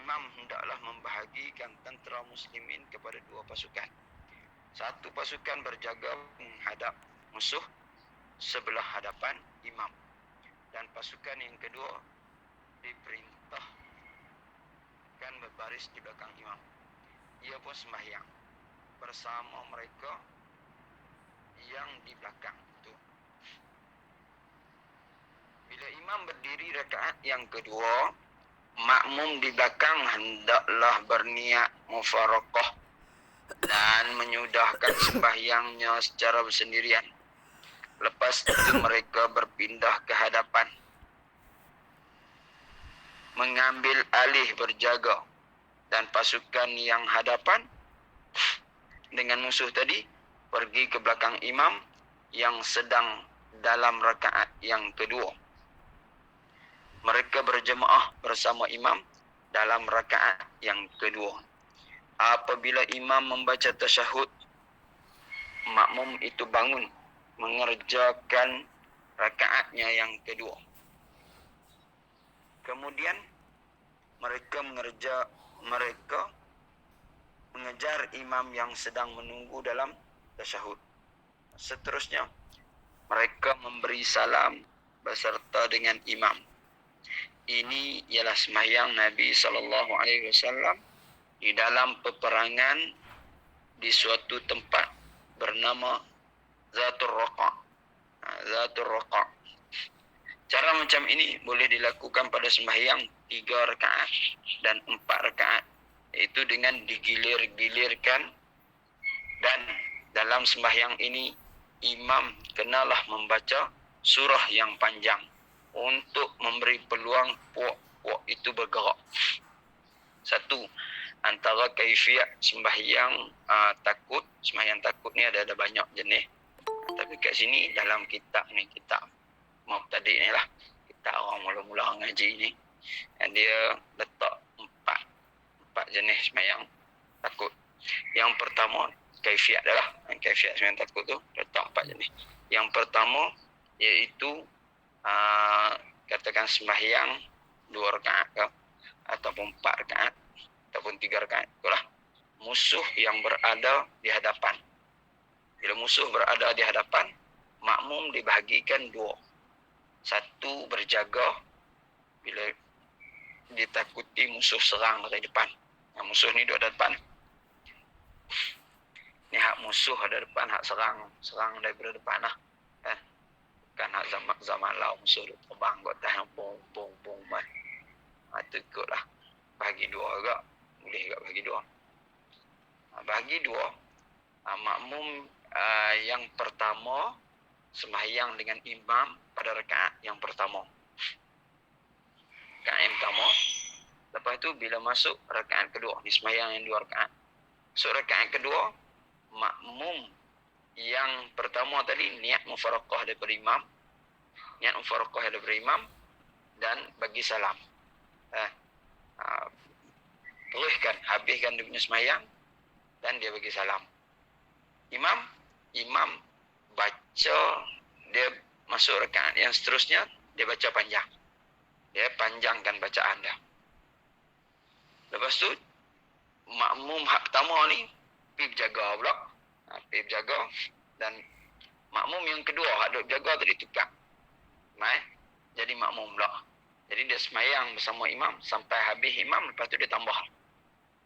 imam hendaklah membahagikan tentera muslimin kepada dua pasukan. Satu pasukan berjaga menghadap musuh sebelah hadapan imam. Dan pasukan yang kedua diperintahkan berbaris di belakang imam. Ia pun sembahyang bersama mereka yang di belakang itu. Bila imam berdiri rakaat yang kedua, makmum di belakang hendaklah berniat mufaraqah dan menyudahkan sembahyangnya secara bersendirian. Lepas itu mereka berpindah ke hadapan, mengambil alih berjaga, dan pasukan yang hadapan dengan musuh tadi pergi ke belakang imam yang sedang dalam rakaat yang kedua. Mereka berjemaah bersama imam dalam rakaat yang kedua. Apabila imam membaca tasyahud, makmum itu bangun mengerjakan rakaatnya yang kedua. Kemudian mereka mengejar imam yang sedang menunggu dalam tasyahud. Seterusnya, mereka memberi salam beserta dengan imam. Ini ialah sembahyang Nabi SAW di dalam peperangan di suatu tempat bernama Zatul Raqa. Zatul Raqa. Cara macam ini boleh dilakukan pada sembahyang 3 rakaat dan 4 rakaat, iaitu dengan digilir-gilirkan. Dan dalam sembahyang ini imam kenalah membaca surah yang panjang untuk memberi peluang puak-puak itu bergerak. Satu, antara kaifiat sembahyang takut. Sembahyang takut ni ada banyak jenis. Tapi kat sini dalam kitab ni, kitab Mubtadi ni lah, kitab orang mula-mula ngaji ni, dia letak empat jenis sembahyang takut. Yang pertama, kaifiat dah lah. Kaifiat sembahyang takut tu letak 4 jenis. Yang pertama iaitu katakan sembahyang 2 rakaat ke, ataupun 4 rakaat, ataupun 3 rakaat. Itulah musuh yang berada di hadapan. Bila musuh berada di hadapan, makmum dibahagikan 2. Satu berjaga bila ditakuti musuh serang dari depan. Musuh ni duduk ada depan. Ni hak musuh ada depan, hak serang daripada depan lah. Bukan hak zaman law musuh duduk terbang kat atas bong. Itu ikutlah. Bagi 2 agak. Boleh agak bagi 2. Bagi 2, makmum yang pertama sembahyang dengan imam pada rakaat yang pertama. Rakaat yang pertama. Lepas tu bila masuk rakaat kedua, ni sembahyang yang 2 rakaat. Masuk rakaat kedua, makmum yang pertama tadi niat mufaraqah daripada imam. Niat mufaraqah daripada imam dan bagi salam. Teruskan, habiskan dia punya sembahyang dan dia bagi salam. Imam baca, dia masuk rakaat yang seterusnya, dia baca panjang. Dia panjangkan bacaan dia. Lepas tu, makmum hak pertama ni, pergi berjaga pula. Pergi berjaga. Dan makmum yang kedua, hak duduk berjaga tadi tukar. Jadi makmum pula. Jadi dia sembahyang bersama imam sampai habis imam, lepas tu dia tambah.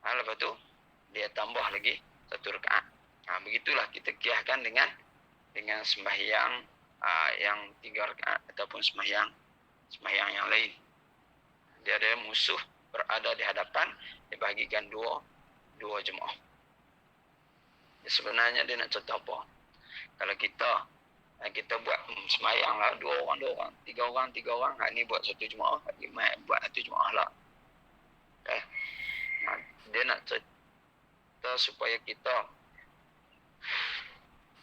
Lepas tu, dia tambah lagi 1 rakaat. Begitulah kita kiaskan dengan sembahyang yang 3 rakaat ataupun sembahyang yang lain. Dia ada musuh berada di hadapan, dibahagikan dua jemaah. Sebenarnya dia nak contoh apa? Kalau kita buat sembahyang lah 2 orang, 3 orang, hak ni buat 1 jemaah, hak ni buat 1 jemaah lah. Dia nak cerita supaya kita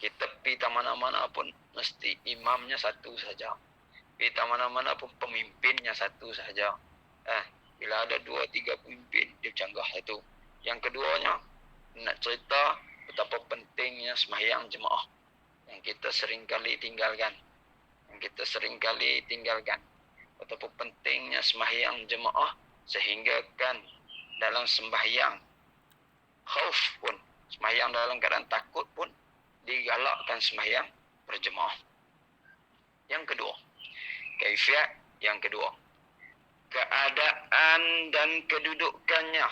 pergi tak mana-mana pun mesti imamnya 1 saja. Pergi tak mana-mana pun pemimpinnya 1 saja. Bila ada 2-3 pemimpin, dia canggah 1. Yang keduanya, nak cerita betapa pentingnya sembahyang jemaah yang kita seringkali tinggalkan. Betapa pentingnya sembahyang jemaah sehingga kan dalam sembahyang khauf pun, sembahyang dalam keadaan takut pun digalakkan sembahyang berjemaah. Yang kedua, kaifiat yang kedua, keadaan dan kedudukannya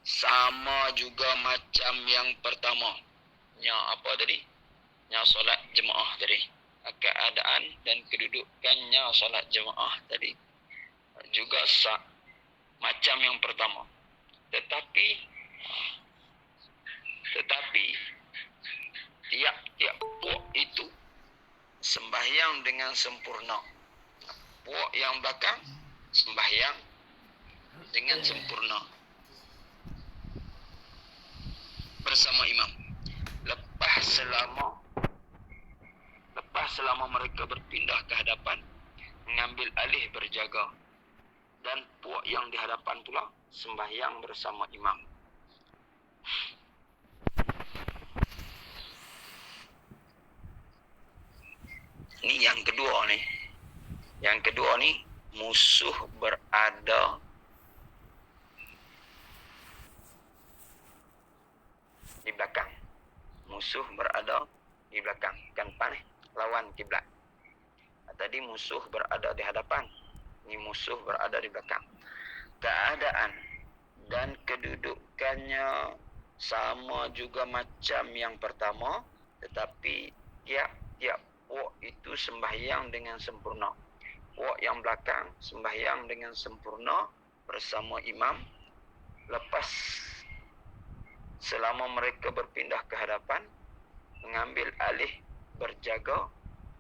sama juga macam yang pertama. Nya apa tadi? Nya solat jemaah tadi. Keadaan dan kedudukannya solat jemaah tadi juga macam yang pertama. Tetapi tiap-tiap puak itu sembahyang dengan sempurna. Puak yang belakang sembahyang dengan sempurna bersama imam. Lepas selama mereka berpindah ke hadapan, mengambil alih berjaga. Dan puak yang di hadapan pula sembahyang bersama imam. Ini yang kedua ni. Yang kedua ni, musuh berada di belakang. Musuh berada di belakang. Kan pan lawan kiblat. Tadi musuh berada di hadapan. Ini musuh berada di belakang. Keadaan dan kedudukannya sama juga macam yang pertama, tetapi tiap-tiap puak itu sembahyang dengan sempurna. Puak yang belakang sembahyang dengan sempurna bersama imam. Lepas selama mereka berpindah ke hadapan, mengambil alih berjaga,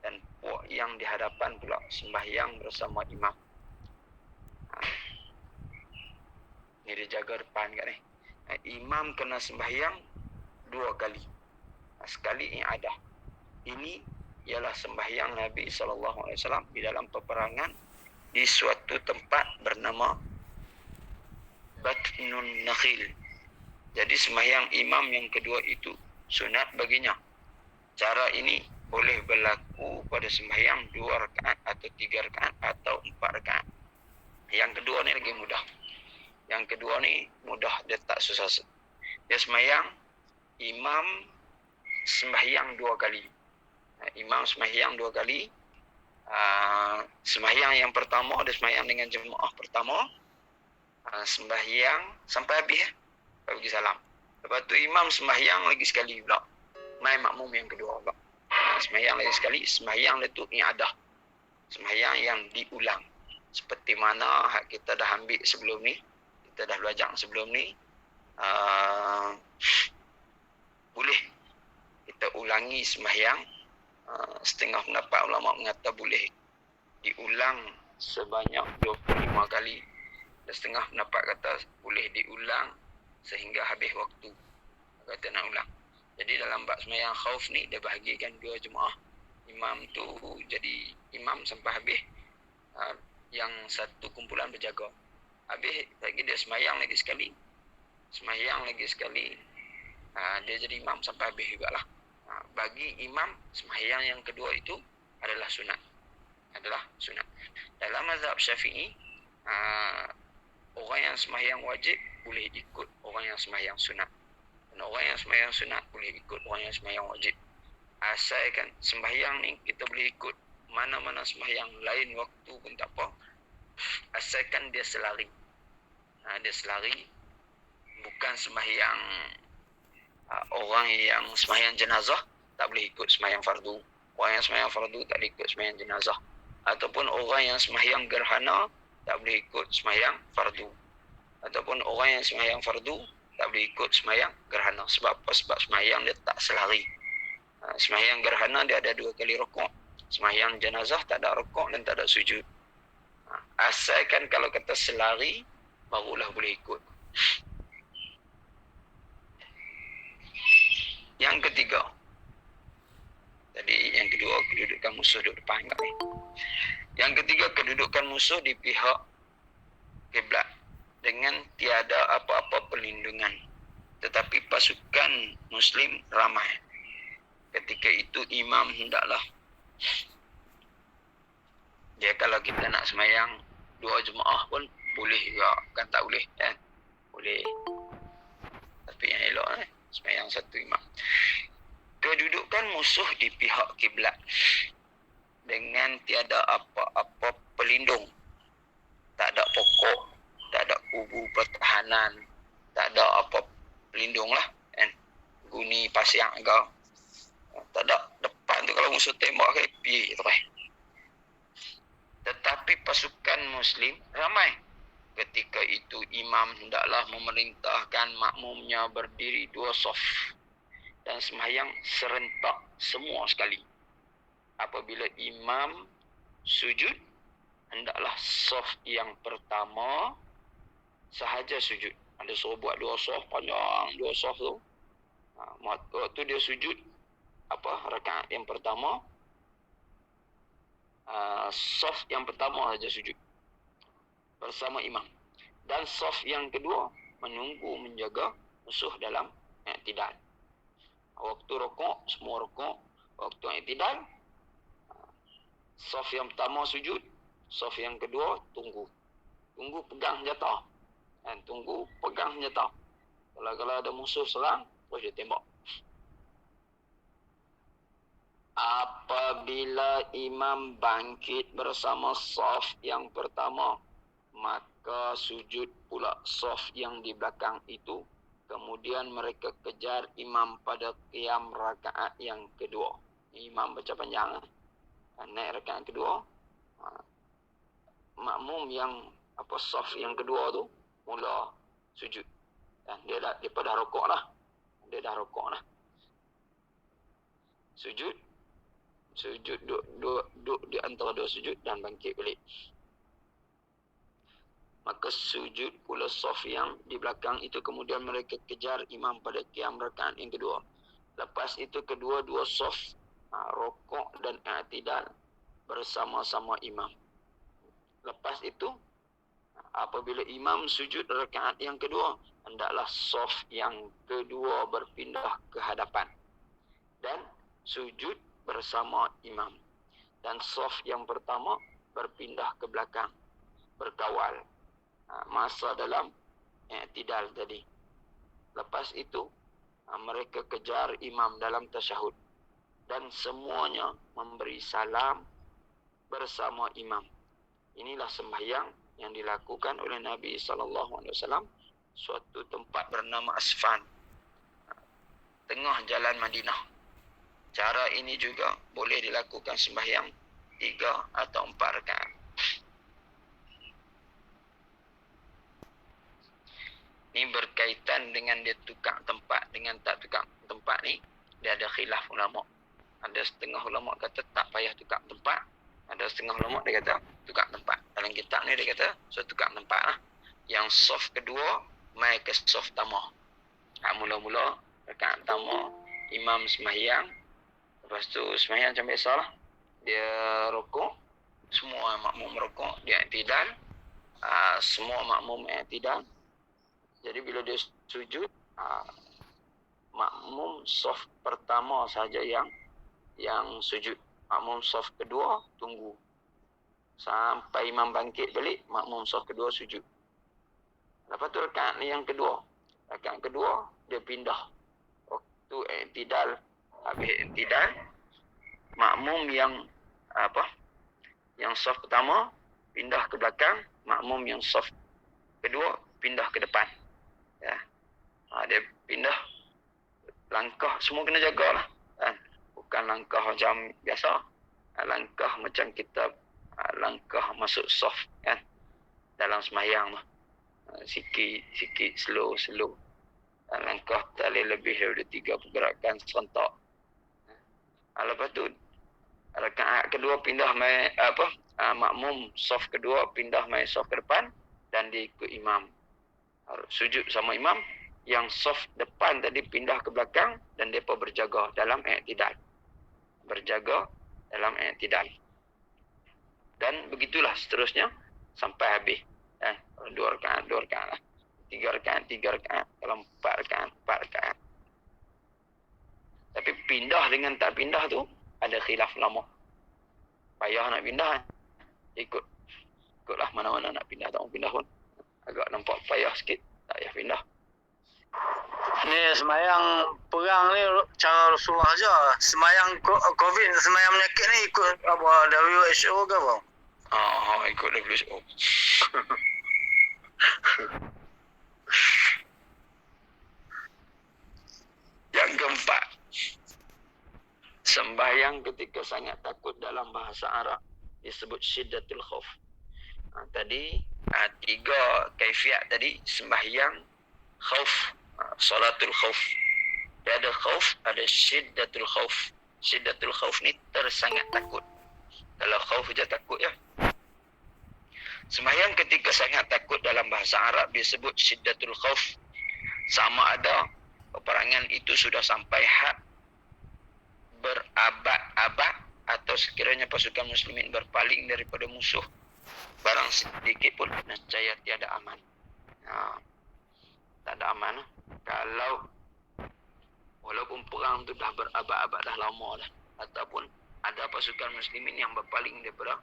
dan puak yang di hadapan pula sembahyang bersama imam. Ini dia jaga depan kat ni. Imam kena sembahyang 2 kali. Sekali ada. Ini ialah sembahyang Nabi SAW di dalam peperangan di suatu tempat bernama Batnun Nakhil. Jadi sembahyang imam yang kedua itu sunat baginya. Cara ini boleh berlaku pada sembahyang 2 rakaat atau 3 rakaat atau 4 rakaat. Yang kedua ni lagi mudah. Yang kedua ni mudah, dia tak susah. Dia sembahyang, imam sembahyang 2 kali. Imam sembahyang 2 kali. Sembahyang yang pertama, dia sembahyang dengan jemaah pertama. Sembahyang sampai habis. Bagi salam. Lepas tu imam sembahyang lagi sekali pula. Mai makmum yang kedua pula. Sembahyang lagi sekali. Sembahyang itu i'adah. Sembahyang yang diulang. Seperti mana kita dah ambil sebelum ni. Kita dah belajar sebelum ni. Boleh kita ulangi sembahyang. Setengah pendapat ulama mengata boleh diulang sebanyak 25 kali. Dan setengah pendapat kata boleh diulang sehingga habis waktu. Kata nak ulang. Jadi dalam bab sembahyang khauf ni, dia bahagikan 2 jemaah. Imam tu jadi imam sampai habis. Yang satu kumpulan berjaga. Habis lagi dia sembahyang lagi sekali. Sembahyang lagi sekali. Dia jadi imam sampai habis jugalah. Bagi imam, sembahyang yang kedua itu adalah sunat. Dalam mazhab Syafi'i, orang yang sembahyang wajib boleh ikut orang yang sembahyang sunat. Dan orang yang sembahyang sunat boleh ikut orang yang sembahyang wajib. Asalkan sembahyang ni kita boleh ikut mana-mana sembahyang lain waktu pun tak apa. Asalkan dia selari. Dia selari. Bukan sembahyang orang yang sembahyang jenazah tak boleh ikut sembahyang fardu. Orang yang sembahyang fardu tak boleh ikut sembahyang jenazah. Ataupun orang yang sembahyang gerhana tak boleh ikut sembahyang fardu. Ataupun orang yang sembahyang fardu tak boleh ikut sembahyang gerhana. Sebab apa? Sebab sembahyang dia tak selari. Sembahyang gerhana dia ada 2 kali rukuk. Sembahyang jenazah tak ada rukuk dan tak ada sujud. Asalkan kalau kata selari, barulah boleh ikut. Yang ketiga. Tadi yang kedua, kedudukan musuh duduk depan kat ni. Yang ketiga, kedudukan musuh di pihak kiblat dengan tiada apa-apa perlindungan. Tetapi pasukan Muslim ramai. Ketika itu imam hendaklah dia, kalau kita nak sembahyang 2 jemaah pun boleh juga, kan tak boleh kan? Boleh. Tapi yang elok sembahyang satu imam. Kedudukan musuh di pihak kiblat dengan tiada apa-apa pelindung. Tak ada pokok, tak ada kubu pertahanan, tak ada apa pelindung lah kan. Guni pasiang kau. Tak ada depan tu kalau musuh tembak ke pi tu kan. Tetapi pasukan muslim ramai. Ketika itu imam hendaklah memerintahkan makmumnya berdiri 2 saf dan sembahyang serentak semua sekali. Apabila imam sujud, hendaklah saf yang pertama sahaja sujud. Ada suruh buat 2 saf, panjang 2 saf tu. Waktu dia sujud, rakaat yang pertama, saf yang pertama saja sujud bersama imam. Dan saf yang kedua menunggu menjaga musuh dalam i'tidal. Waktu rukuk, semua rukuk. Waktu i'tidal, saf yang pertama sujud, saf yang kedua tunggu. Tunggu pegang senjata. Tunggu pegang senjata. Kalau ada musuh serang, terus dia tembak. Apabila imam bangkit bersama saf yang pertama, maka sujud pula saf yang di belakang itu. Kemudian mereka kejar imam pada qiyam rakaat yang kedua. Imam baca panjang. Naik rakaat kedua. Makmum yang saf yang kedua tu mula sujud. Dan dia dah rokok lah. Sujud duduk di antara 2 sujud dan bangkit balik. Maka sujud pula saf yang di belakang itu, kemudian mereka kejar imam pada qiyam rakaat yang kedua. Lepas itu kedua-dua saf rokok dan i'tidal bersama-sama imam. Lepas itu apabila imam sujud rakaat yang kedua, hendaklah saf yang kedua berpindah ke hadapan dan sujud bersama imam. Dan saf yang pertama berpindah ke belakang, berkawal masa dalam i'tidal tadi. Lepas itu mereka kejar imam dalam tasyahud dan semuanya memberi salam bersama imam. Inilah sembahyang yang dilakukan oleh Nabi SAW suatu tempat bernama Asfan, tengah jalan Madinah. Cara ini juga boleh dilakukan sembahyang 3 atau 4 rakaat. Ini berkaitan dengan dia tukar tempat dengan tak tukar tempat ni. Dia ada khilaf ulama. Ada setengah ulama kata tak payah tukar tempat. Ada setengah ulama dia kata tukar tempat. Dalam kitab ni dia kata tukar tempat lah. Yang saf kedua mai ke saf pertama. Mula-mula rakaat pertama imam sembahyang. Lepas tu sembahyang macam biasa lah. Dia rukuk. Semua makmum rukuk. Dia i'tidal. Semua makmum i'tidal. Jadi bila dia sujud, makmum saf pertama saja yang sujud. Makmum saf kedua tunggu sampai imam bangkit balik, makmum saf kedua sujud. Lepas tu rakaat yang kedua. Rakaat kedua dia pindah. Waktu i'tidal, habis i'tidal, makmum yang saf pertama pindah ke belakang, makmum yang saf kedua pindah ke depan. Ya. Dia pindah langkah, semua kena jagalah kan. Bukan langkah macam biasa. Langkah macam kita langkah masuk saf kan. Dalam sembahyang tu. Sikit slow. Langkah tak boleh lebih daripada 3 pergerakan serentak. Lepas tu rakaat kedua pindah mai makmum saf kedua pindah mai saf ke depan dan dia ikut imam. Sujud sama imam. Yang saf depan tadi pindah ke belakang dan mereka berjaga dalam i'tidal. Dan begitulah seterusnya sampai habis. 2 rakaat lah. 3 rakaat. Kalau 4 rakaat. Tapi pindah dengan tak pindah tu ada khilaf lama. Payah nak pindah. Ikutlah mana-mana nak pindah tak mau pindah pun. agak nampak payah sikit. Tak payah pindah. Ni semayang perang ni cara Rasulullah aja. Semayang COVID, semayang penyakit ni ikut apa WHO ke apa? Ikut WHO. Yang keempat, sembahyang ketika sangat takut dalam bahasa Arab disebut syiddatul khauf. Tadi 3 kaifiat tadi, sembahyang, khauf, salatul khauf. Dia ada khauf, ada syiddatul khauf. Syiddatul khauf ni tersangat takut. Kalau khauf je takut ya. Sembahyang ketika sangat takut dalam bahasa Arab disebut syiddatul khauf. Sama ada peperangan itu sudah sampai had berabad-abad atau sekiranya pasukan muslimin berpaling daripada musuh, barang sedikit pun nescaya tiada aman. Tak ada aman. Kalau walaupun perang tu dah berabad-abad, dah lama dah, ataupun ada pasukan muslimin yang berpaling daripada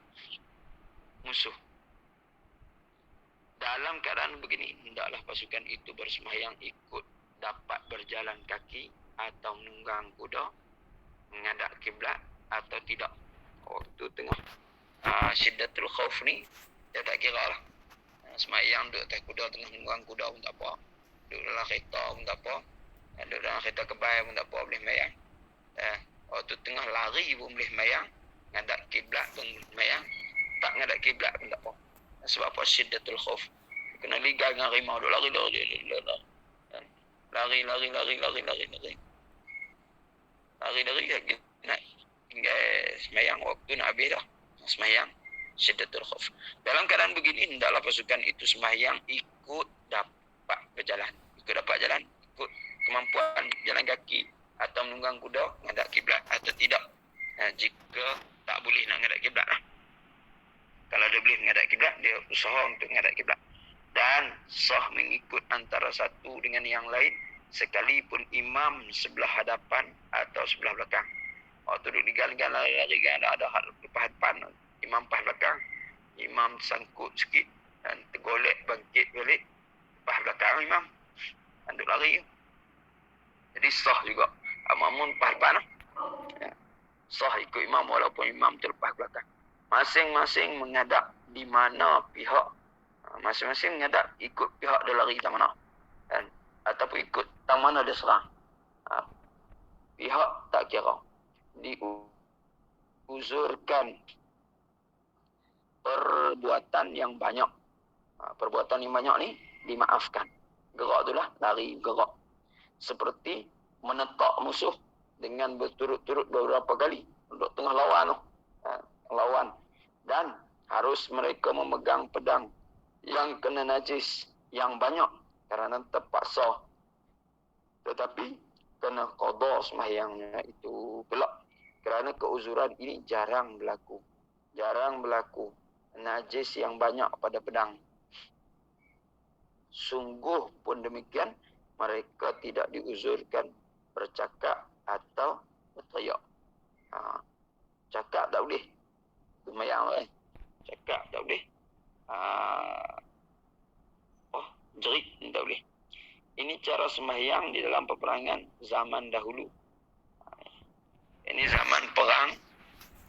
musuh, dalam keadaan begini, hendaklah pasukan itu bersembahyang ikut dapat berjalan kaki atau menunggang kuda, menghadap kiblat atau tidak. Waktu tengah syiddatul khauf ni, dia tak kira lah. Sembahyang duduk atas kuda, tengah menunggang kuda pun tak apa. Duduk dalam kereta pun tak apa. Duduk dalam kereta kebaya pun tak apa, boleh sembahyang. Waktu tengah lari pun boleh sembahyang. Menghadap kiblat pun boleh sembahyang. Tak menghadap kiblat pun tak apa. Sebab apa? Syiddatul khauf. Kena ligar dengan harimau, duk lari. Lari nak tinggal semayang, waktu nak habis dah. Semayang syiddatul khauf. Dalam keadaan begini, hendaklah pasukan itu semayang ikut dapat berjalan. Ikut dapat jalan, ikut kemampuan jalan kaki atau menunggang kuda, menghadap kiblat atau tidak. Jika tak boleh nak menghadap kiblat lah. Kalau dia boleh menghadap kiblat, dia usaha untuk menghadap kiblat. Dan sah mengikut antara satu dengan yang lain, sekalipun imam sebelah hadapan atau sebelah belakang. Waktu duduk digal-gal lari-lari kan, ada lepas depan, imam pas belakang, imam sangkut sikit dan tergolek bangkit balik, lepas belakang imam, dan duduk lari. Jadi sah juga. Makmum pas depan lah. Sah ikut imam walaupun imam terlepas belakang. Masing-masing menghadap di mana pihak, masing-masing menghadap ikut pihak dia lari ke mana, dan ataupun ikut tang mana dia serang. Pihak tak kira. Diuzurkan perbuatan yang banyak. Perbuatan yang banyak ni dimaafkan. Gerak tu lah, lari gerak. Seperti menetak musuh dengan berturut-turut beberapa kali. Duduk tengah lawan tu. Lawan. Dan harus mereka memegang pedang yang kena najis yang banyak kerana terpaksa. Tetapi kena qada sembahyangnya itu pula. Kerana keuzuran ini jarang berlaku. Jarang berlaku najis yang banyak pada pedang. Sungguh pun demikian, mereka tidak diuzurkan bercakap atau berteriak. Cakap tak boleh. Sembahyang cakap tak boleh. Jerit tak boleh. Ini cara sembahyang di dalam peperangan zaman dahulu. Ini zaman perang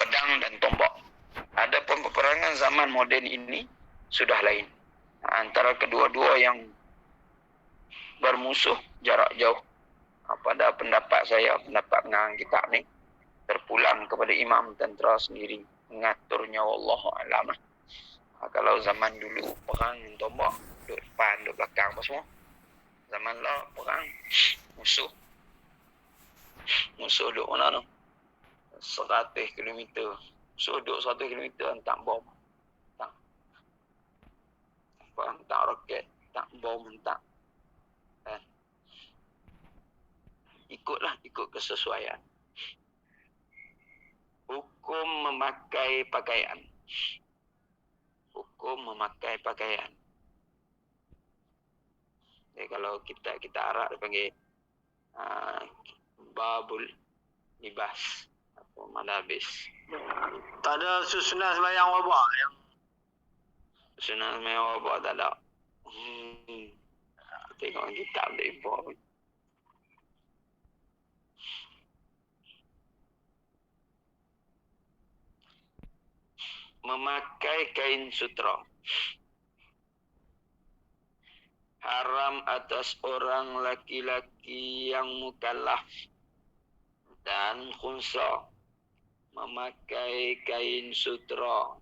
pedang dan tombak. Adapun peperangan zaman moden ini sudah lain. Antara kedua-dua yang bermusuh jarak jauh. Pada pendapat saya, pendapat pengarang kitab ni, terpulang kepada imam tentera sendiri mengaturnya, wallahu a'lam. Kalau zaman dulu perang tombak, duduk depan, duduk belakang apa semua. Zaman lah perang musuh duduk mana tu? 100 km. Musuh duduk 100 km hantar bom. Hantar roket, hantar bom, hantar. Ikut kesesuaian. Hukum memakai pakaian. Jadi kalau kita Arab dia panggil babul libas atau malabis. Tak ada susunan sembahyang wabak yang Susunan sembahyang wabak tak ada. Tengok kitab dia impor. Memakai kain sutra haram atas orang laki-laki yang mukallaf dan khunsa memakai kain sutra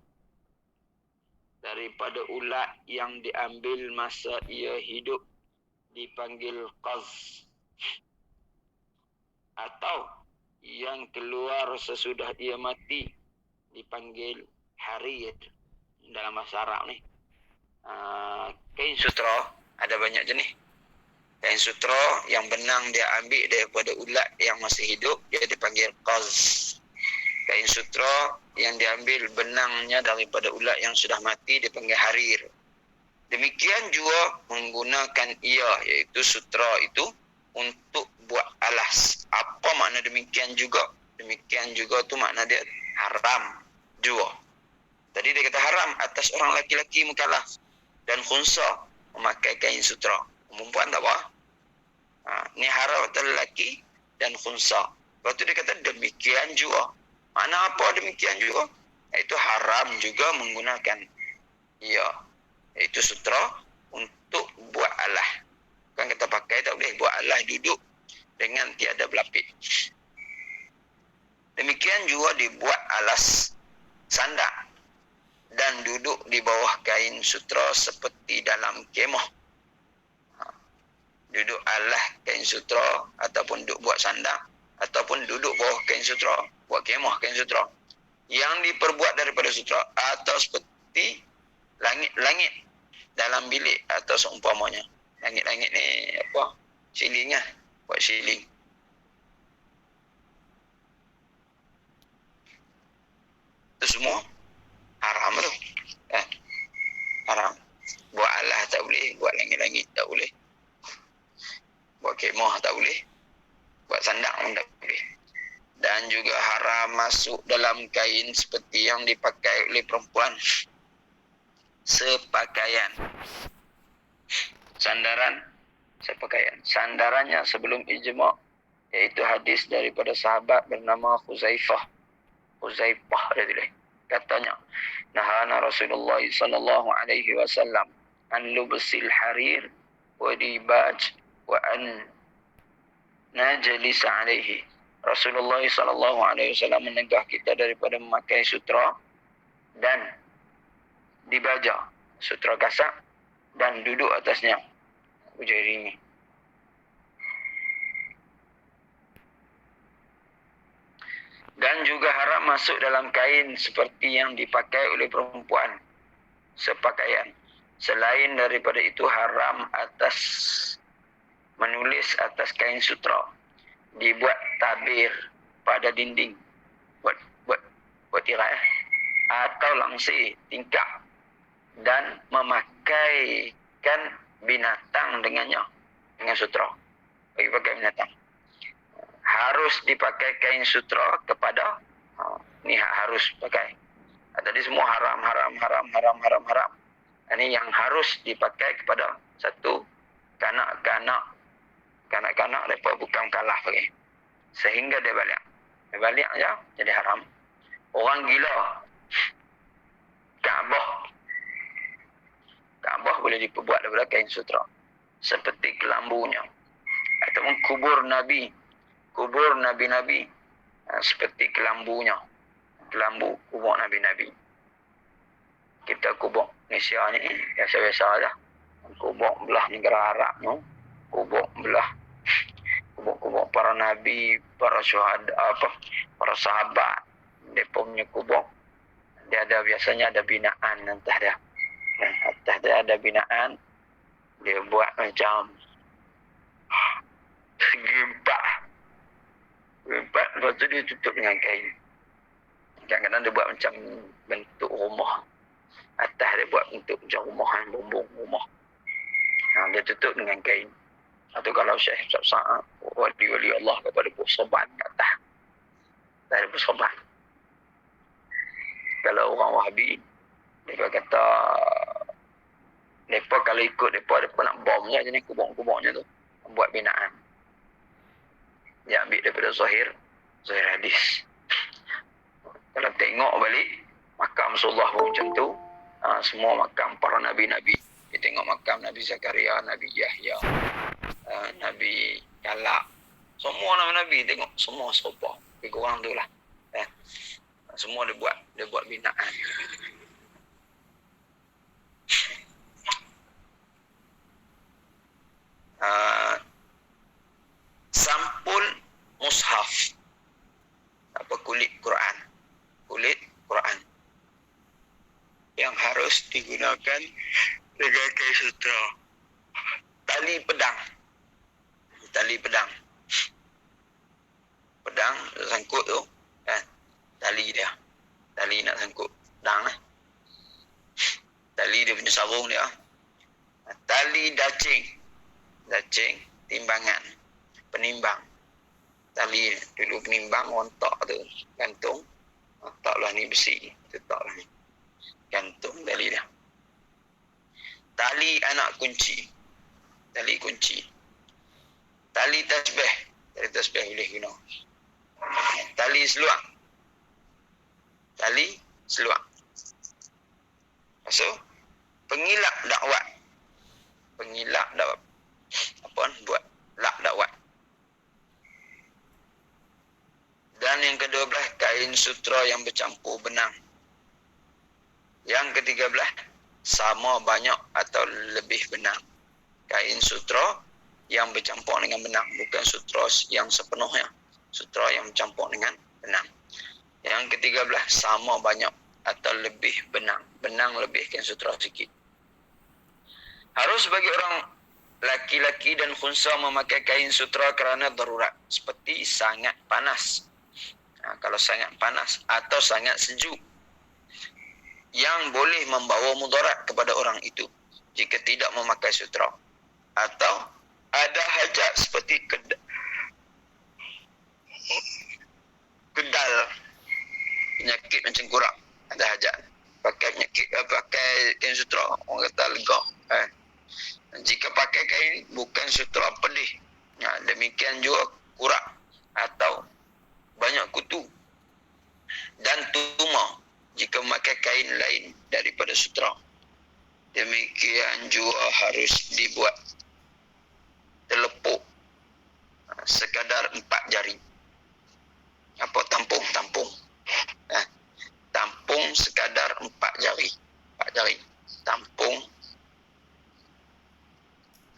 daripada ulat yang diambil masa ia hidup dipanggil qaz, atau yang keluar sesudah ia mati dipanggil harir. Dalam bahasa Arab ni kain sutra ada banyak jenis. Kain sutra yang benang dia ambil daripada ulat yang masih hidup dia dipanggil qaz. Kain sutra yang diambil benangnya daripada ulat yang sudah mati dipanggil harir. Demikian juga menggunakan ia, iaitu sutra itu, untuk buat alas. Apa makna demikian juga? Demikian juga tu makna dia haram juga. Tadi dia kata haram atas orang laki-laki mukallaf dan khunsa memakai kain sutra. Perempuan tak apa. Ni haram atas lelaki dan khunsa. Lepas tu dia kata demikian juga. Mana apa demikian juga? Itu haram juga menggunakan ia, iaitu sutra, untuk buat alah. Kan kita pakai tak boleh buat alah duduk dengan tiada belapik. Demikian juga dibuat alas sandar dan duduk di bawah kain sutra seperti dalam kemah. Duduk alah kain sutra ataupun duduk buat sandar ataupun duduk bawah kain sutra, buat kemah kain sutra yang diperbuat daripada sutra, atau seperti langit-langit dalam bilik atau seumpamanya. Langit-langit ni apa? Siling lah. Buat siling. Itu semua haram tu. Haram. Buat alah tak boleh. Buat langit-langit tak boleh. Buat kemah tak boleh. Buat sandak pun tak boleh. Dan juga haram masuk dalam kain seperti yang dipakai oleh perempuan. Sepakaian. Sandaran sepakaian. Sandarannya sebelum ijma', iaitu hadis daripada sahabat bernama Huzaifah dia tulis. Katanya, nahana Rasulullah sallallahu alaihi wasallam an lubsil harir wa dibaj wa an najlis alaihi. Rasulullah sallallahu alaihi wasallam menegah kita daripada memakai sutra dan dibaja, sutra kasak, dan duduk atasnya. Ujairi ini. Dan juga haram masuk dalam kain seperti yang dipakai oleh perempuan, sepakaian. Selain daripada itu haram atas menulis atas kain sutra, dibuat tabir pada dinding, buat tirai, atau langsir tingkap, dan memakaikan binatang dengannya, dengan sutra. Bagi pakai binatang. Harus dipakai kain sutra kepada ni harus pakai. Tadi semua haram. Ini yang harus dipakai kepada satu kanak-kanak mereka bukan kalah pakai. Sehingga dia balik je jadi haram. Orang gila Kaabah boleh diperbuat daripada kain sutra, seperti kelambunya, ataupun kubur nabi-nabi seperti kelambu kubur nabi-nabi. Kita kubur Malaysia ni biasa-biasa lah. Kubur belah negara Arab ni, kubur para nabi, para syuhada, para sahabat, mereka punya kubur. Dia ada biasanya ada binaan atas dia. Atas dia ada binaan, dia buat macam segi empat, lepas tu dia tutup dengan kain. Kadang-kadang dia buat macam bentuk rumah. Atas dia buat bentuk macam rumah, bumbung rumah. Dia tutup dengan kain. Atau kalau Syekh Sa'ad, wali Allah kepada bersobat kat atas. Dari bersobat. Kalau orang Wahabi, dia kata Mereka kalau ikut mereka nak bomnya jenis kubur-kuburnya tu. Buat binaan. Dia ambil daripada Zahir hadis. Kalau tengok balik makam Rasulullah pun macam tu. Semua makam para nabi-nabi. Dia tengok makam Nabi Zakaria, Nabi Yahya, Nabi Kalak. Semua nabi-nabi tengok semua serupa. Lebih kurang tu lah. Semua dia buat binaan. Sampul mushaf. Kulit Quran yang harus digunakan dengan kain sutra. Tali pedang sangkut tu kan, tali nak sangkut pedang tali dia punya sarung dia. Tali dacing timbangan, penimbang. Tali dulu penimbang rontak tu gantung, taklah ni besi, taklah ni gantung tali dia. Tali anak kunci, tali tasbih boleh guna. Tali seluar. So pengilap dakwat buat lak dakwat. Dan yang ke-12 kain sutra yang bercampur benang. Yang ke-13 sama banyak atau lebih benang. Kain sutra yang bercampur dengan benang, bukan sutra yang sepenuhnya. Sutra yang bercampur dengan benang. Yang ke-13 sama banyak atau lebih benang. Benang lebih kain sutra sikit. Harus bagi orang laki-laki dan khunsa memakai kain sutra kerana darurat, seperti sangat panas. Kalau sangat panas atau sangat sejuk, yang boleh membawa mudarat kepada orang itu jika tidak memakai sutra, atau ada hajat seperti kedal, penyakit macam kurap, ada hajat pakai kain sutra, orang kata lega. Jika pakai kain bukan sutra pedih, demikian juga kurap atau banyak kutu dan tuma jika memakai kain lain daripada sutra. Demikian juga harus dibuat telepuk sekadar 4 jari. Apa tampung? Tampung sekadar 4 jari. Tampung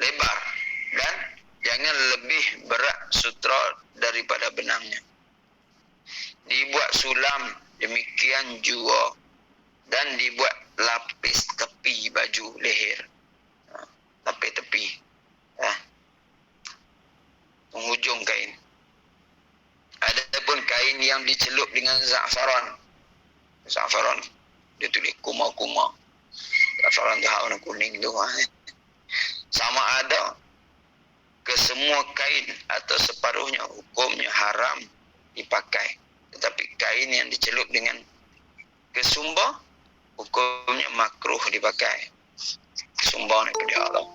lebar dan jangan lebih berat sutra daripada benangnya. Dibuat sulam demikian juga, dan dibuat lapis tepi baju leher, tepi penghujung kain. Adapun kain yang dicelup dengan za'faran dia tulis kuma-kuma. Za'faran tu warna kuning tu. Sama ada kesemua kain atau separuhnya hukumnya haram dipakai. Tetapi kain yang dicelup dengan kesumba hukumnya makruh dipakai. Kesumba daripada Allah.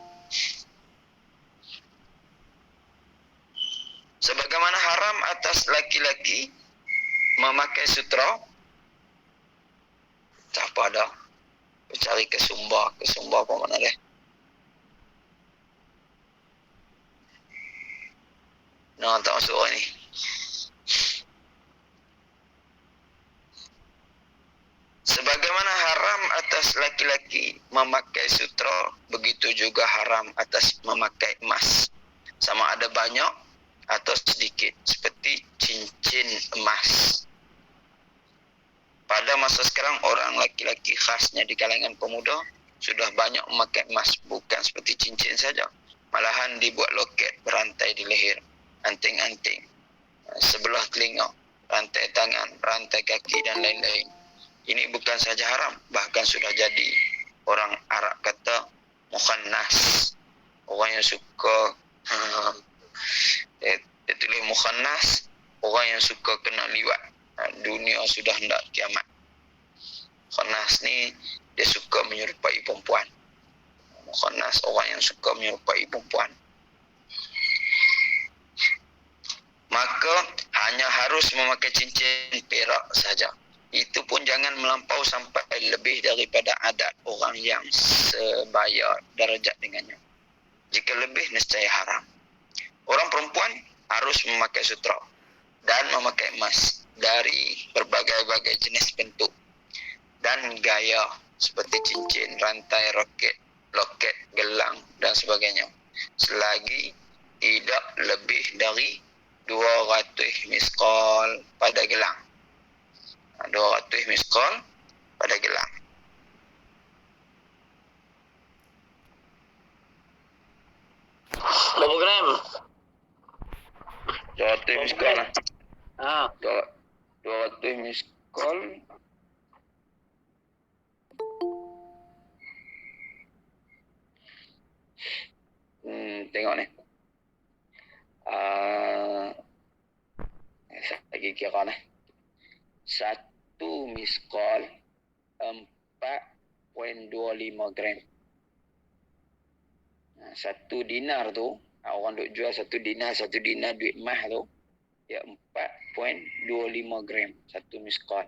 Sebagaimana haram atas laki-laki memakai sutra. Siapa ada cari kesumba apa mana dia? Tak masuk ni. Sebagaimana haram atas laki-laki memakai sutra, begitu juga haram atas memakai emas. Sama ada banyak atau sedikit, seperti cincin emas. Pada masa sekarang, orang laki-laki khasnya di kalangan pemuda sudah banyak memakai emas, bukan seperti cincin saja. Malahan dibuat loket berantai di leher, anting-anting sebelah telinga, rantai tangan, rantai kaki dan lain-lain. Ini bukan saja haram, bahkan sudah jadi orang Arab kata mukhannas. Orang yang suka dia tulis mukhannas, orang yang suka kena liwat. Dunia sudah hendak kiamat. Khannas ni dia suka menyerupai perempuan. mukhannas, orang yang suka menyerupai perempuan. Maka hanya harus memakai cincin perak saja. Itu pun jangan melampau sampai lebih daripada adat orang yang sebaya darjat dengannya. Jika lebih, nescaya haram. Orang perempuan harus memakai sutra dan memakai emas dari berbagai-bagai jenis bentuk dan gaya seperti cincin, rantai, loket, gelang dan sebagainya. Selagi tidak lebih dari 200 miskol pada gelang. 200 miskol pada gelang. Berapa gram? 200 miskol lah. Ah, 200 miskol. Tengok ni. Saya lagi kira ni. 1 miskol 4.25 gram. 1 dinar tu, orang duk jual 1 dinar duit emas tu, dia 4.25 gram 1 miskol.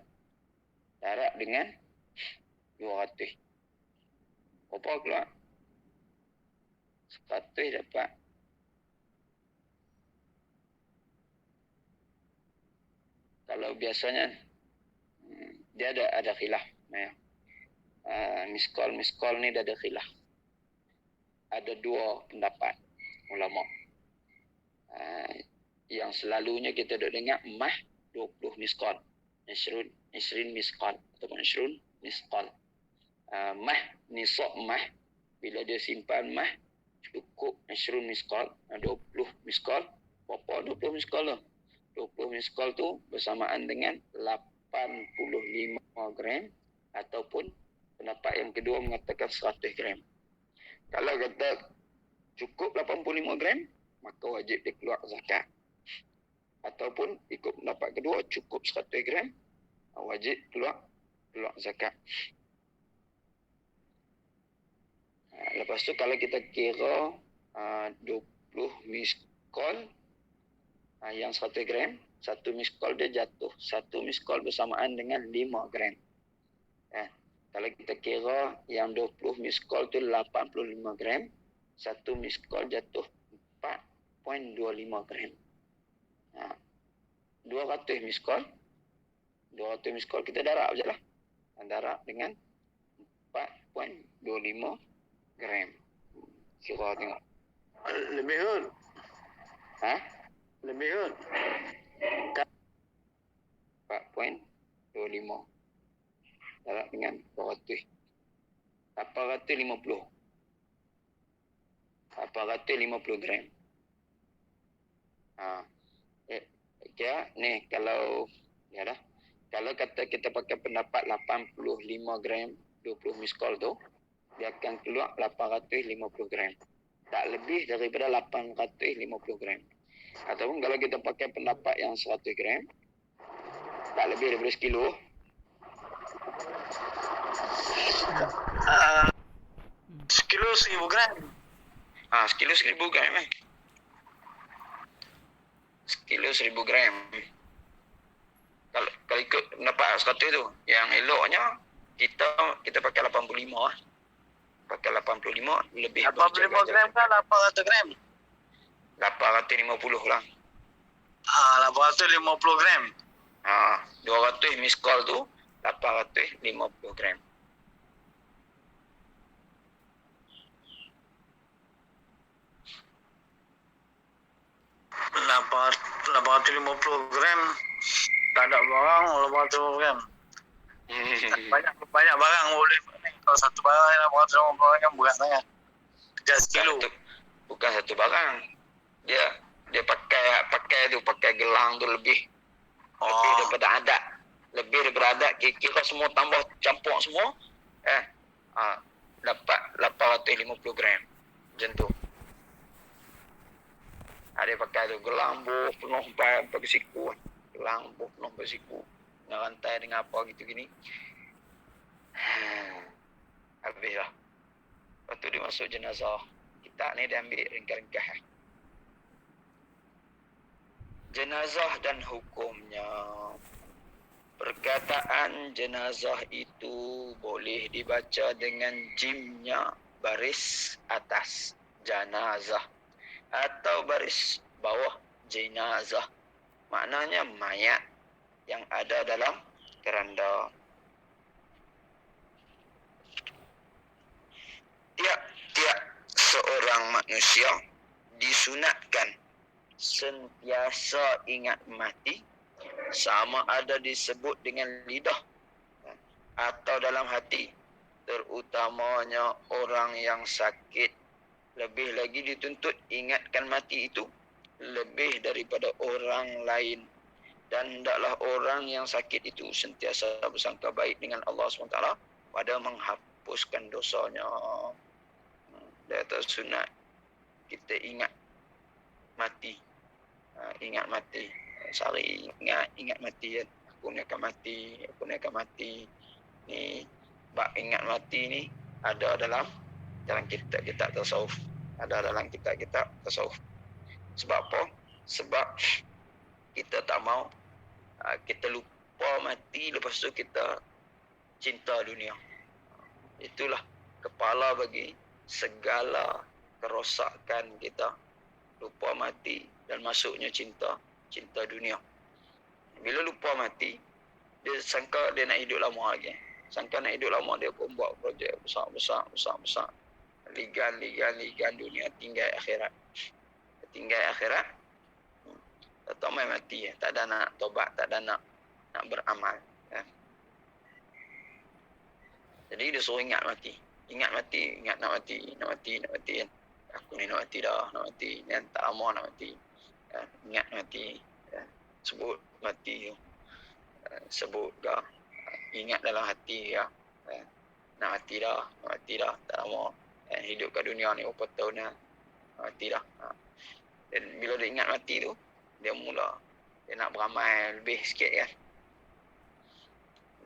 Darab dengan 200. Berapa keluar? 100 dapat. Kalau biasanya dia ada khilaf. Miskol ni dia ada khilaf. Ada 2 pendapat ulama. Yang selalunya kita duk dengar emas 20 miskol. 20 miskol ataupun 20 miskol. Mah nisab mah bila dia simpan mah cukup 20 miskol, 20 miskol. Berapa 20 miskol tu? 20 miskol tu bersamaan dengan 85 gram ataupun pendapat yang kedua mengatakan 100 gram. Kalau kata cukup 85 gram, maka wajib dia keluar zakat. Ataupun ikut pendapat kedua cukup 100 gram, wajib keluar zakat. Lepas tu kalau kita kira 20 miskol yang 100 gram, 1 miskol dia jatuh. 1 miskol bersamaan dengan 5 gram. Kalau kita kira yang 20 miskol tu 85 gram, 1 miskol jatuh 4.25 gram. 200 miskol kita darab je lah. Darab dengan 4.25 gram. Kira tengok. lebih kot. Ha? Lebih kot. 4.25 darab dengan 200. 850 gram. Ya, ni kalau kata kita pakai pendapat 85 gram 20 miskol tu, dia akan keluar 850 gram. Tak lebih daripada 850 gram. Ataupun kalau kita pakai pendapat yang 100 gram, tak lebih daripada sekilo. Sekilo 1000 gram. Sekilo 1000 gram Sekilo 1000 gram. Kalau ikut pendapat 100 tu, yang eloknya kita pakai 85 lah. Pakai 85 lebih 85 gram kan 800 gram. 850 lah. 850 gram. 200 miskol tu 850 gram. Dapat 850 gram. Tak ada barang 850 gram. Banyak barang boleh. Kalau satu barang 850 gram berat sangat. Tidak sekilo. Bukan satu barang. Dia pakai gelang tu lebih daripada adat. Lebih daripada adat, kira semua tambah campur semua. Dapat 850 gram. Macam tu. Dia pakai tu gelang buh penuh pakai siku. Gelang buh penuh pakai siku. Dengan rantai dengan apa gitu gini. Habis lah. Lepas tu dia masuk jenazah. Kita ni dia ambil ringkas-ringkas. Jenazah dan hukumnya. Perkataan jenazah itu boleh dibaca dengan jimnya baris atas janazah atau baris bawah jenazah. Maknanya mayat yang ada dalam keranda. Tiap-tiap seorang manusia disunatkan sentiasa ingat mati, sama ada disebut dengan lidah atau dalam hati, terutamanya orang yang sakit. Lebih lagi dituntut ingatkan mati itu lebih daripada orang lain. Dan hendaklah orang yang sakit itu sentiasa bersangka baik dengan Allah SWT pada menghapuskan dosanya. Dia atas sunat kita ingat mati. Ingat mati. Sehari ingat mati kan. Aku ni akan mati. Ni bab ingat mati ni ada dalam kitab tasawuf. Ada dalam kitab tasawuf. Sebab apa? Sebab kita tak mau kita lupa mati, lepas tu kita cinta dunia. Itulah kepala bagi segala kerosakan kita. Lupa mati dan masuknya cinta dunia. Bila lupa mati, dia sangka dia nak hidup lama lagi. Sangka nak hidup lama, dia pun buat projek besar. Ligan dunia, tinggal akhirat. Tak main mati, tak ada nak tobat, tak ada nak beramal. Jadi dia suruh ingat mati. Ingat nak mati kan. Aku ni nak mati dah, kan, tak lama nak mati. Ingat mati. Sebut mati tu. Sebut kah. Ingat dalam hati ya. Nak mati dah, tak lama. Hidup kat dunia ni berapa tahun dah. Mati dah. Dan bila dia ingat mati tu, dia nak beramal lebih sikit kan.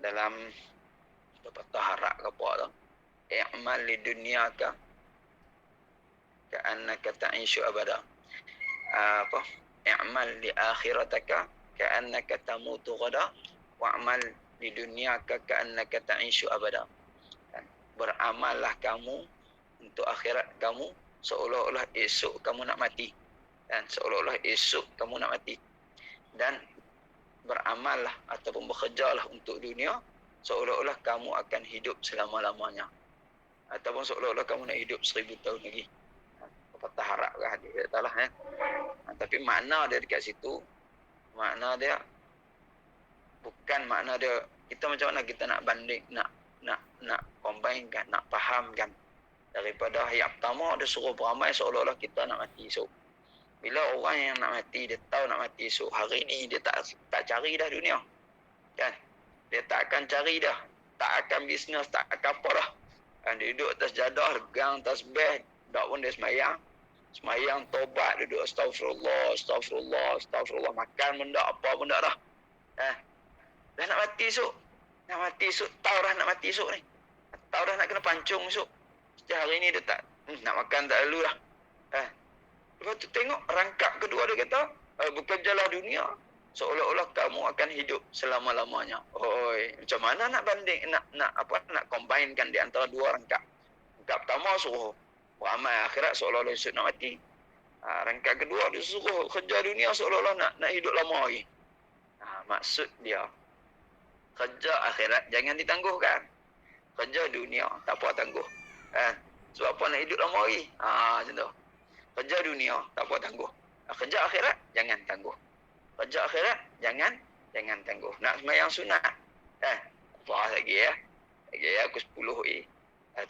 Dalam patah harap ke apa tu. I'mal li dunyaka ka'annaka ta'ishu abada. I'mal li akhirataka ka'annaka tamutu ghada wa'mal li dunyaka ka'annaka ta'ishu abada. Beramallah kamu untuk akhirat kamu seolah-olah esok kamu nak mati. Dan seolah-olah esok kamu nak mati. Dan beramallah ataupun bekerjalah untuk dunia seolah-olah kamu akan hidup selama-lamanya. Ataupun seolah-olah kamu nak hidup 1000 tahun lagi. Patah harap ke hadis dia tak lah kan. Tapi makna dia dekat situ, makna dia bukan makna dia kita macam mana kita nak banding, nak combine kan, nak fahamkan. Daripada ayat pertama dia suruh beramal seolah-olah kita nak mati esok. Bila orang yang nak mati, dia tahu nak mati esok, hari ni dia tak cari dah dunia. Kan? Dia tak akan cari dah. Tak akan bisnes, tak akan apa dah. Dia duduk atas jadah, pegang tasbih, tak pun dia semayang. Semayang, tobat, duduk astagfirullah, makan benda, apa benda dah. Dah nak mati esok. Tahu dah nak mati esok ni. Tahu dah nak kena pancung esok. Setiap hari ni dia tak, nak makan tak lalu dah. Lepas tu tengok rangkap kedua dia kata, bekerjalah dunia seolah-olah kamu akan hidup selama-lamanya. Macam mana nak banding, nak combinekan di antara dua rangkap. Rangkap pertama suruh beramal akhirat seolah-olah esok nak mati. Rangkap kedua dia suruh kerja dunia seolah-olah nak hidup lama lagi. Maksud dia, kerja akhirat jangan ditangguhkan. Kerja dunia tak apa tangguh. Sebab apa nak hidup lama lagi? Macam tu. Kerja dunia tak apa tangguh. Kerja akhirat jangan tangguh. Kerja akhirat jangan tangguh. Nak sembahyang sunat. Puas lagi ya. Pukul 10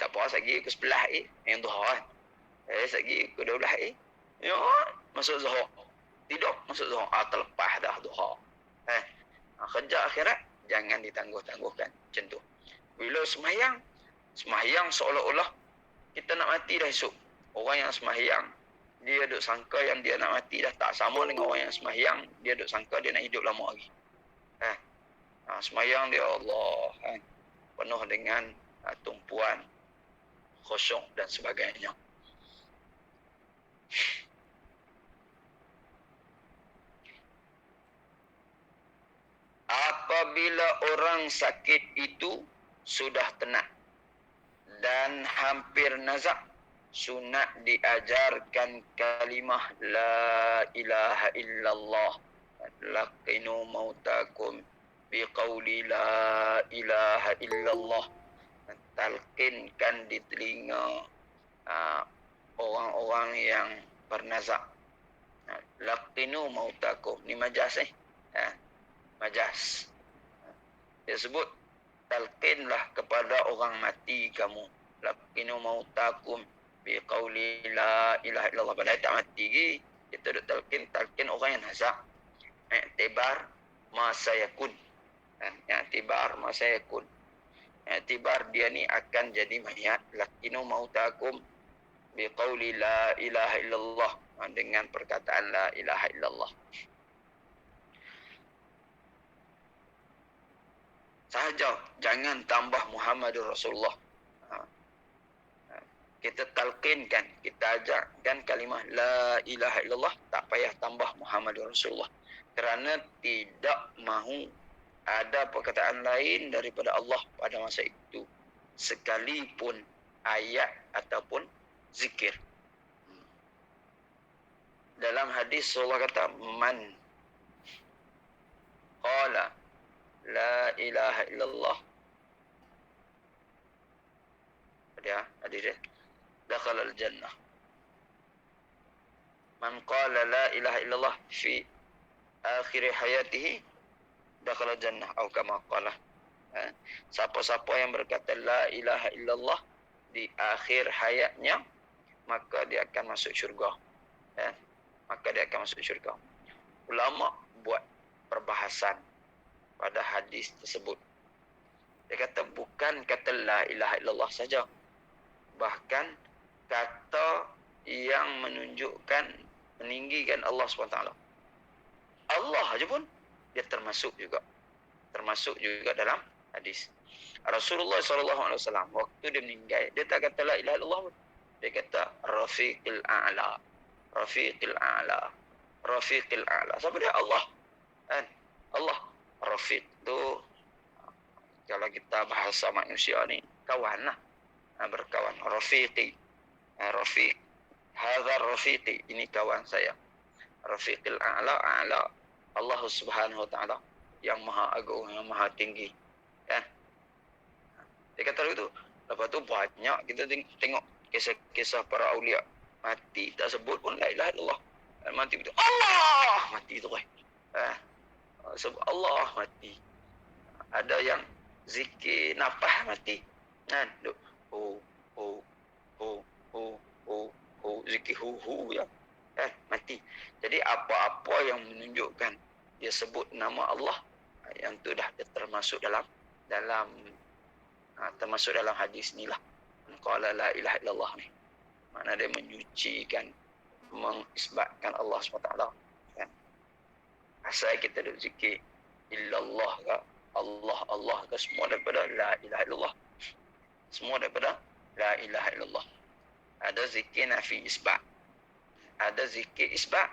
tak puas lagi pukul 11 yang duha kan. Lagi pukul 12 ya, masuk zuhur. Tidur masuk zuhur. Terlepas dah duha. Kerja akhirat jangan ditangguh-tangguhkan. Macam tu. Bila sembahyang seolah-olah kita nak mati dah esok. Orang yang sembahyang dia duk sangka yang dia nak mati dah, tak sama dengan orang yang sembahyang dia duk sangka dia nak hidup lama lagi. Sembahyang dia Allah penuh dengan tumpuan khusyuk dan sebagainya. Apabila orang sakit itu sudah tenat dan hampir nazak, sunat diajarkan kalimah la ilaha illallah, laqinu mautakum biqauli la ilaha illallah. Talqinkan di telinga orang-orang yang bernazak. Laqinu mautakum, ni majas majas. Dia sebut talqinlah kepada orang mati kamu. Laqinu mautakum biqauli la ilaha illallah. Padahal tak mati lagi. Kita duk talqin orang yang nazak. I'tibar masa yakun. I'tibar masa yakun. I'tibar dia ni akan jadi mayat. Laqinu mautakum biqauli la ilaha illallah. Dengan perkataan la ilaha illallah. Sahaja, jangan tambah Muhammadur Rasulullah. Kita talqinkan, kita ajarkan kalimah la ilaha illallah, tak payah tambah Muhammadur Rasulullah. Kerana tidak mahu ada perkataan lain daripada Allah pada masa itu, sekalipun ayat ataupun zikir. Dalam hadis Rasulullah kata, man qala la ilaha illallah, dia hadis dia, dakhala al-jannah. Man qala la ilaha illallah fi akhir hayatihi dakhala jannah atau kama qala. Siapa-siapa yang berkata la ilaha illallah di akhir hayatnya, maka dia akan masuk syurga. Maka dia akan masuk syurga. Ulama buat perbahasan pada hadis tersebut. Dia kata bukan kata la ilaha illallah saja, bahkan kata yang menunjukkan meninggikan Allah SWT. Allah aja pun dia termasuk juga dalam hadis. Rasulullah SAW waktu dia meninggal, dia tak kata la ilaha illallah pun. Dia kata rafiqil a'la. Rafiqil a'la. Rafiqil a'la. Siapa dia? Allah. Kan? Allah. Rafiq tu, kalau kita bahasa manusia ni, kawan lah. Berkawan. Rafiqi. Rafiq. Hadha rafiqi. Ini kawan saya. Rafiqil a'la. A'la. Allah Subhanahu Wa Ta'ala yang maha agung, yang maha tinggi. Kan? Dia kata begitu. Lepas tu banyak kita tengok kisah-kisah para awliya mati tak sebut pun la ilaha illallah. Mati begitu, Allah mati tu kan. Sebut Allah mati. Ada yang zikir nafas mati. Kan? Duk zikir ya. Mati. Jadi apa-apa yang menunjukkan dia sebut nama Allah, yang tu dah termasuk dalam hadis ni lah. Qala la ilaha illallah ni. Mana dia menyucikan, mengisbatkan Allah SWT. Kan? Asal kita duk zikir illallah ke, Allah ke, semua daripada la ilaha illallah. Semua daripada la ilaha illallah. Ada zikir nafi isbat. Ada zikir isbat.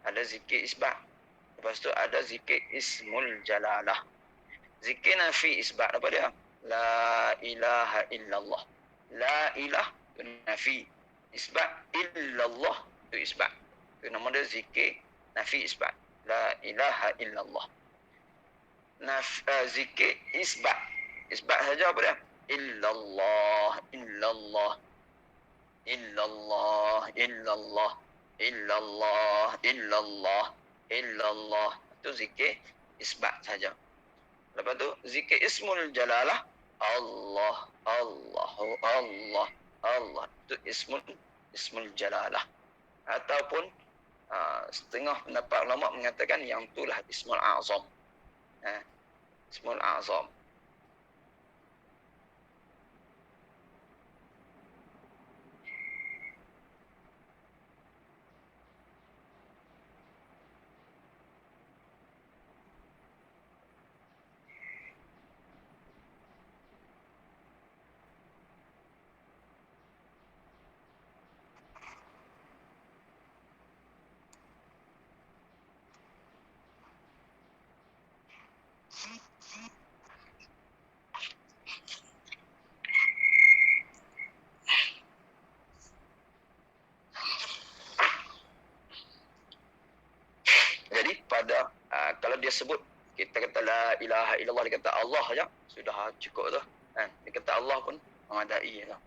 Ada zikir isbat. Lepas tu ada zikir ismul jalalah. Zikir nafi isbat apa dia? La ilaha illallah. La ilah tu nafi. Isbat illallah tu isbat. Itu nama dia zikir nafi isbat. La ilaha illallah. Zikir isbat. Isbat saja apa dia? Illallah, illallah. Illallah, illallah. Illallah, illallah. Illallah. Itu zikir isbat saja. Lepas tu zikir ismul jalalah, Allah, Allah, Allah, Allah. Itu ismul jalalah. Ataupun setengah pendapat ulama mengatakan yang itulah ismul azam. Ismul azam. dia sebut, kita kata la ilaha illallah, dia kata Allah aja, sudah cukup tu. Kan? Dia kata Allah pun memadai tu.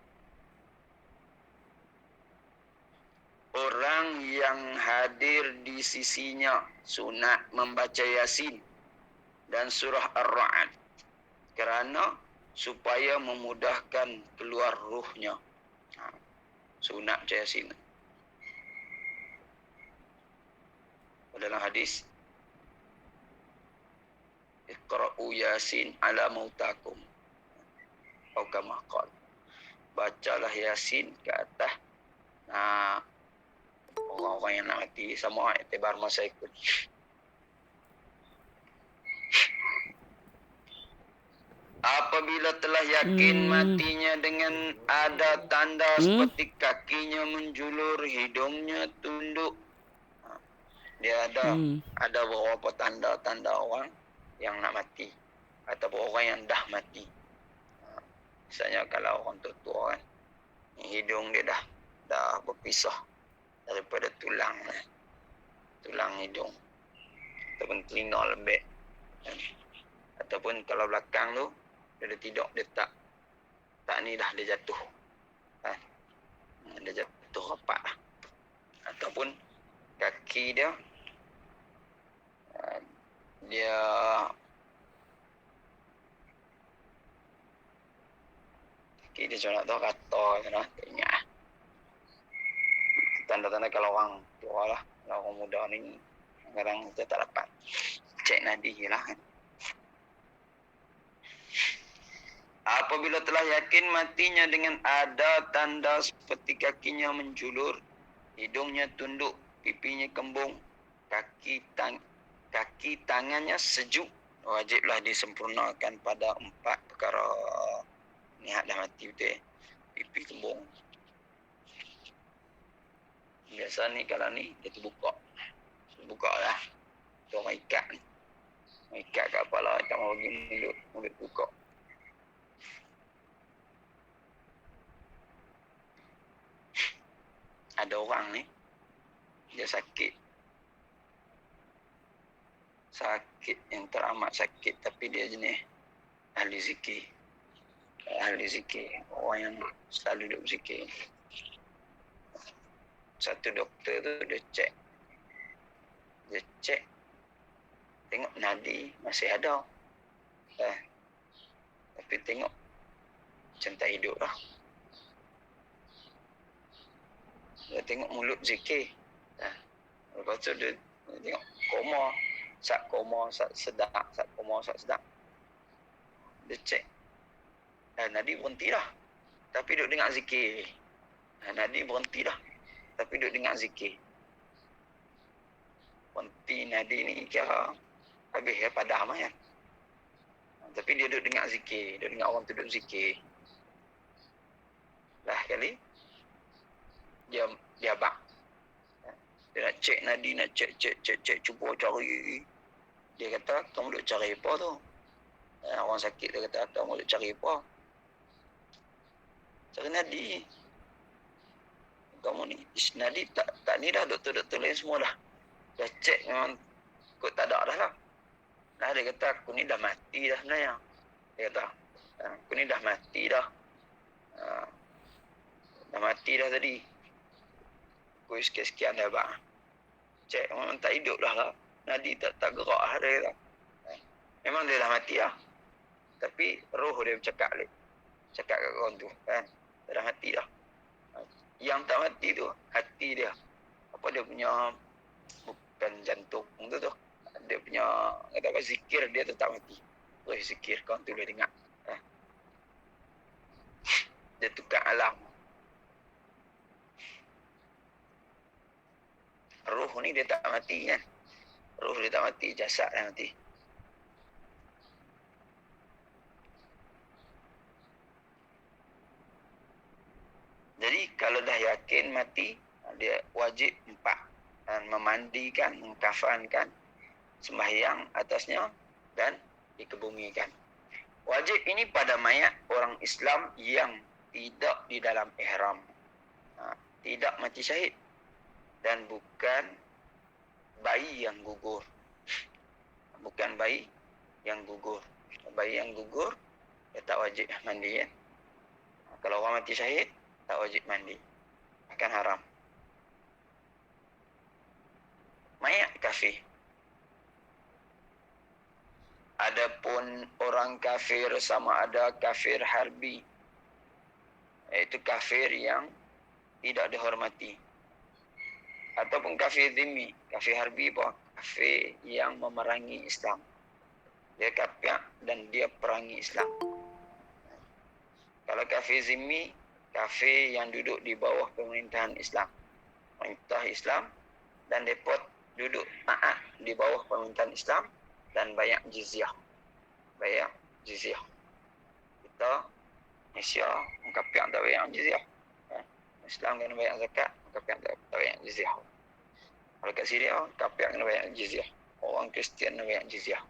Orang yang hadir di sisinya sunat membaca Yasin dan surah Ar-Ra'd kerana supaya memudahkan keluar ruhnya. Sunat baca Yasin. Dalam hadis, Iqra'u Yasin ala mautakum. Atau kama qala. Bacalah Yasin ke atas orang-orang yang nak mati, sama iktibar masa ikut. Apabila telah yakin matinya dengan ada tanda seperti kakinya menjulur, hidungnya tunduk. Dia ada beberapa tanda-tanda orang yang nak mati atau orang yang dah mati. Misalnya kalau orang tua kan, hidung dia dah berpisah daripada tulang hidung ataupun telinga lembek, ataupun kalau belakang tu dia tidur, dia tak ni dah, dia jatuh kan, dia jatuh rapat lah. Ataupun kaki dia kaki dia macam nak tahu kata macam mana, tak ingat. Tanda-tanda kalau orang tua lah, kalau orang muda ni kadang kita tak dapat cek nadi lah kan. Apabila telah yakin matinya dengan ada tanda seperti kakinya menjulur, hidungnya tunduk, pipinya kembung, kaki tangannya sejuk, wajiblah disempurnakan pada 4 perkara. Niat dah mati betul, pipi kembung. Biasa ni kalau ni dia terbuka lah. Tu orang ikat ni. Ikat kat kepala, tak mau bagi mulut buka. Ada orang ni, dia sakit yang teramat sakit, tapi dia jenis ahli zikir. Orang yang selalu duduk berzikir. Satu doktor tu dia cek, tengok nadi masih ada, tapi tengok macam tak hidup lah. Dia tengok mulut zikir, lepas tu dia tengok koma, sat sedap. Dia cek, nadi berhenti dah, tapi duduk dengar zikir. Nadi berhenti dah, tapi duduk dengar zikir. Berhenti nadi ni kira habis ya, padam kan. Tapi dia duduk dengar zikir, duduk dengar orang tu duduk zikir. Lah kali dia abang. Dia nak cek nadi, nak cek, cuba cari. Dia kata, kamu duk cari apa tu? Orang sakit dia kata, kamu duk cari apa? Cari nadi. Kamu ni, nadi tak ni dah, doktor-doktor lain semua dah. Dah cek memang kot tak ada dah lah. Nah, dia kata, aku ni dah mati dah sebenarnya. Dia kata, aku ni dah mati dah. Dah mati dah tadi. Aku sekian-sekian dah bang. Cek memang tak hidup dah lah. Nadi tak gerak lah dia kata. Memang dia dah mati lah. Tapi roh dia bercakap balik. Cakap kat kawan tu kan. Dia dah mati dah. Yang tak mati tu hati dia. Apa dia punya, bukan jantung tu. Dia punya kata apa, zikir dia tetap mati. Zikir kawan tu boleh dengar. Dia tukar alam. Roh ni dia tak mati kan. Roh dia tak mati, jasad dah mati. Jadi kalau dah yakin mati, dia wajib 4. Memandikan, mengkafankan, sembahyang atasnya dan dikebumikan. Wajib ini pada mayat orang Islam yang tidak di dalam ihram. Tidak mati syahid. Dan bukan bayi yang gugur. bukan bayi yang gugur. Bayi yang gugur, dia tak wajib mandi kan. Kalau orang mati syahid, tak wajib mandi. Akan haram. Mayat kafir. Adapun orang kafir sama ada kafir harbi, iaitu kafir yang tidak dihormati. Ataupun kafir zimmi. Kafir harbi apa? Kafir yang memerangi Islam. Dia kafir dan dia perangi Islam. Kalau kafir zimmi, kafir yang duduk di bawah pemerintahan Islam. Pemerintah Islam dan mereka duduk taat di bawah pemerintahan Islam dan bayar jizyah. Bayar jizyah. Kita Malaysia, kafir tak bayar jizyah. Islam kena bayar zakat, kafir tak bayar jizyah. Kalau kat Syria, kafir kena bayar jizyah. Orang Kristian kena bayar jizyah.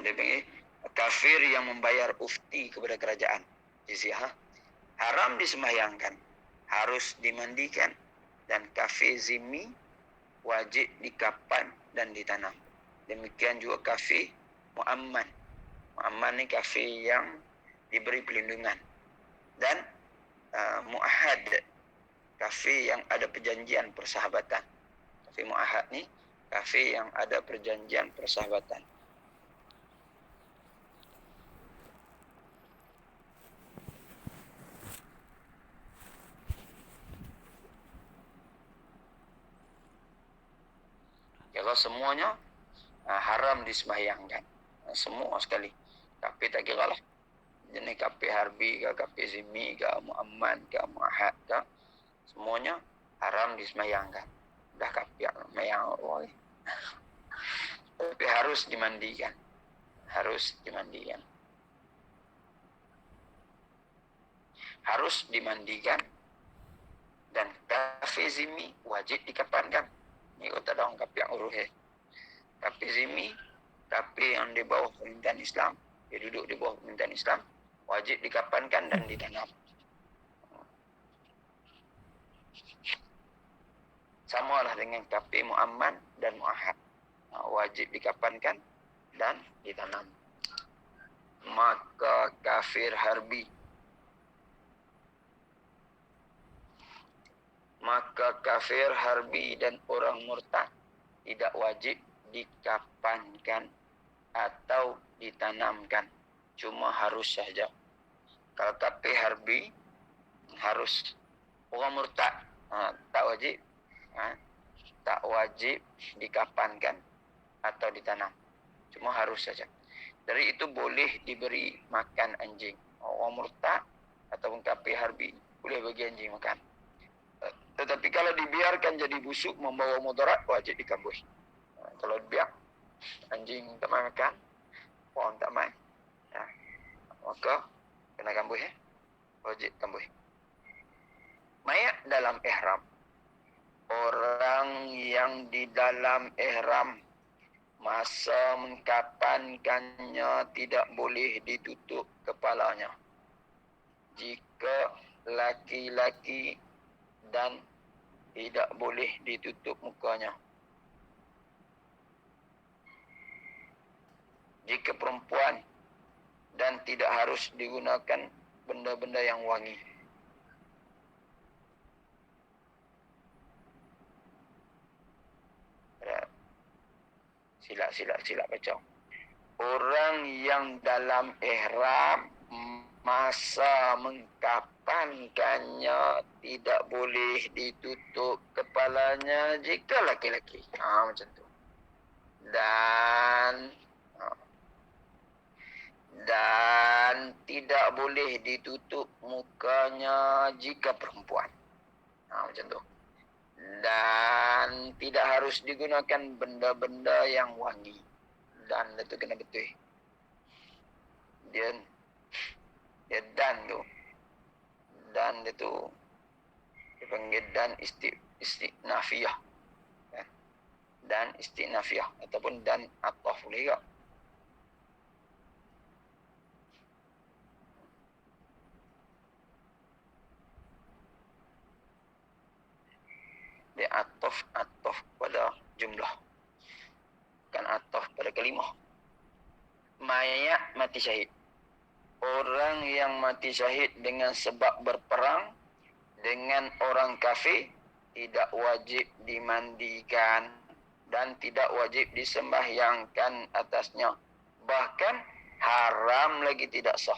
Dia panggil kafir yang membayar ufti kepada kerajaan. Jizyah. Haram disembahyangkan. Harus dimandikan. Dan kafir zimmi wajib dikapan dan ditanam. Demikian juga kafir mu'amman. Mu'amman ni kafir yang diberi perlindungan. Dan mu'ahad. Kafir yang ada perjanjian persahabatan. Kafir mu'ahad ni kafir yang ada perjanjian persahabatan. Kalau semuanya haram disembahyangkan. Semua sekali. Kafir tak kira lah. Jenis kafir harbi ke, kafir zimmi ke, mu'amman ke, mu'ahad ke. Semuanya haram disembahyangkan. Dah kafir sembahyang orang. Tapi harus dimandikan. Harus dimandikan. Harus dimandikan. Dan kafir zimmi wajib dikapankan. Ni kata ada orang kafir yang uruh. Kafir zimmi, kafir yang di bawah pemerintahan Islam, dia duduk di bawah pemerintahan Islam, wajib dikapankan dan ditanam. Samalah dengan kafir mu'amman dan mu'ahad. Wajib dikapankan dan ditanam. Maka kafir harbi, maka kafir harbi dan orang murtad tidak wajib dikapankan atau ditanamkan. Cuma harus saja. Kalau kafir harbi harus. Orang murtad tak wajib. Tak wajib dikapankan atau ditanam. Cuma harus saja. Dari itu boleh diberi makan anjing. Orang murtad ataupun kafir harbi boleh bagi anjing makan. Tetapi kalau dibiarkan jadi busuk membawa mudarat, wajib dikambui. Kalau biar anjing tak makan, orang tak main, maka kena kambui. Wajib kambui. Mayat dalam ihram. Orang yang di dalam ihram masa mengkapankannya tidak boleh ditutup kepalanya. Jika laki-laki dan tidak boleh ditutup mukanya. Jika perempuan dan tidak harus digunakan benda-benda yang wangi. Sila baca. Orang yang dalam ihram masa mengkapankannya tidak boleh ditutup kepalanya jika laki-laki. Macam tu. Dan tidak boleh ditutup mukanya jika perempuan. Macam tu. Dan tidak harus digunakan benda-benda yang wangi. Dan itu kena betul. Dia dan tu. Dan itu dipanggil dan istinafiyah. Dan istinafiyah ataupun dan ataf juga. atof pada jumlah, bukan atof pada kalimah. Mayat mati syahid. Orang yang mati syahid dengan sebab berperang dengan orang kafir tidak wajib dimandikan dan tidak wajib disembahyangkan atasnya. Bahkan haram lagi tidak sah.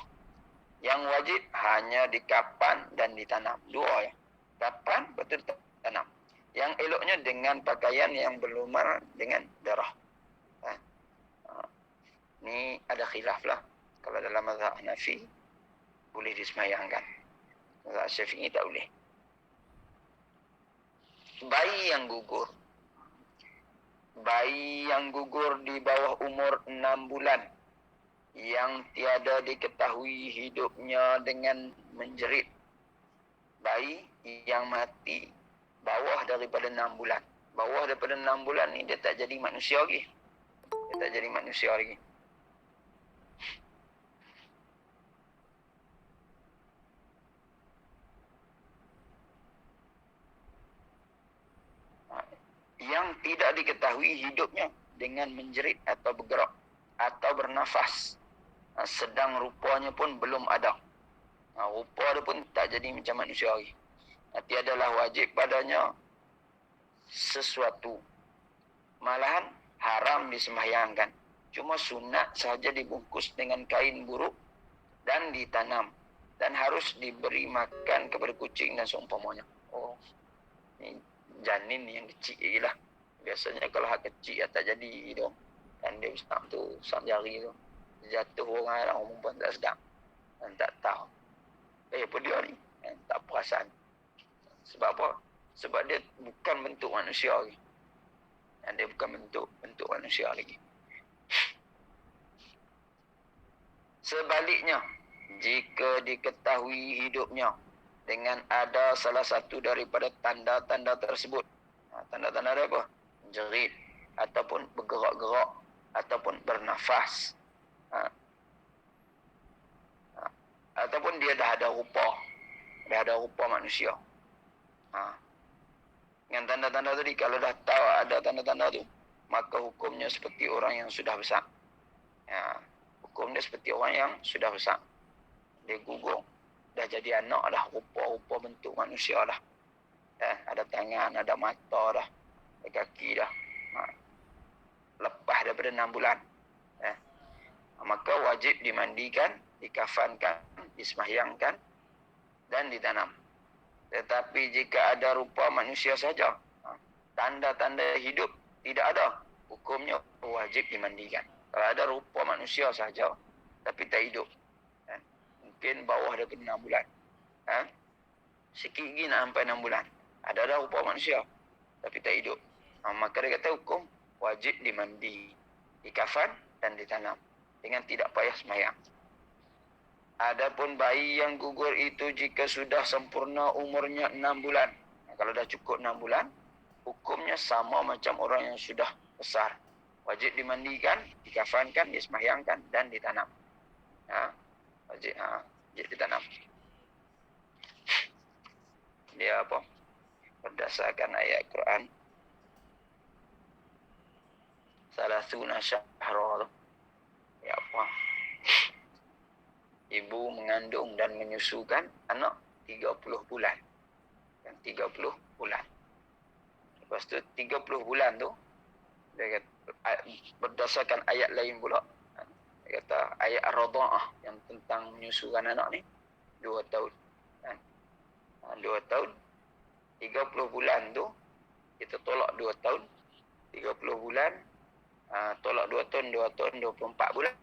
Yang wajib hanya dikafan dan ditanam. Dua ya. Kafan betul tanam. Yang eloknya dengan pakaian yang berlumar dengan darah. Ini ada khilaf lah. Kalau dalam mazhab Hanafi boleh disembahyangkan. Mazhab Syafi'i tak boleh. Bayi yang gugur. Bayi yang gugur di bawah umur 6 bulan yang tiada diketahui hidupnya dengan menjerit. Bayi yang mati bawah daripada 6 bulan. Bawah daripada 6 bulan ni dia tak jadi manusia lagi. Dia tak jadi manusia lagi. Yang tidak diketahui hidupnya dengan menjerit atau bergerak atau bernafas. Sedang rupanya pun belum ada. Rupa dia pun tak jadi macam manusia lagi. Tiadalah wajib padanya sesuatu. Malahan haram disembahyangkan. Cuma sunat sahaja dibungkus dengan kain buruk dan ditanam. Dan harus diberi makan kepada kucing dan seumpamanya. Oh, ini janin yang kecil lagi lah. Biasanya kalau hak kecil tak jadi tu. Dan dia besar tu, besar jari tu. Jatuh orang perempuan tak sedang. Dan tak tahu. Apa dia ni? Tak perasan. Sebab apa? Sebab dia bukan bentuk manusia lagi. Dia bukan bentuk manusia lagi. Sebaliknya, jika diketahui hidupnya dengan ada salah satu daripada tanda-tanda tersebut. Tanda-tanda dia apa? Jerit, ataupun bergerak-gerak, ataupun bernafas. Ataupun dia dah ada rupa manusia. Dengan tanda-tanda tadi, kalau dah tahu ada tanda-tanda tu, maka hukumnya seperti orang yang sudah besar. Hukumnya seperti orang yang sudah besar. Dia gugur, dah jadi anak dah, rupa-rupa bentuk manusia dah. Ada tangan, ada mata dah, ada kaki dah. Lepas daripada 6 bulan. Maka wajib dimandikan, dikafankan, disembahyangkan dan ditanam. Tetapi jika ada rupa manusia saja, tanda-tanda hidup tidak ada, hukumnya wajib dimandikan. Kalau ada rupa manusia saja tapi tak hidup, mungkin bawah daripada 6 bulan, sikit lagi nak sampai 6 bulan, ada rupa manusia tapi tak hidup, maka dia kata hukum wajib dimandi, dikafan dan ditanam dengan tidak payah sembahyang. Adapun bayi yang gugur itu jika sudah sempurna umurnya 6 bulan. Kalau dah cukup 6 bulan, hukumnya sama macam orang yang sudah besar. Wajib dimandikan, dikafankan, disembahyangkan dan ditanam. Wajib ditanam. Dia apa? Berdasarkan ayat Quran. Salasuna syahra. Ya apa? Ibu mengandung dan menyusukan anak 30 bulan. 30 bulan. Lepas tu 30 bulan tu, dia kata, berdasarkan ayat lain pula. Dia kata ayat Ar-Radha'ah yang tentang menyusukan anak ni 2 tahun. 2 tahun. 30 bulan tu kita tolak 2 tahun. 30 bulan tolak 2 tahun, 2 tahun 24 bulan.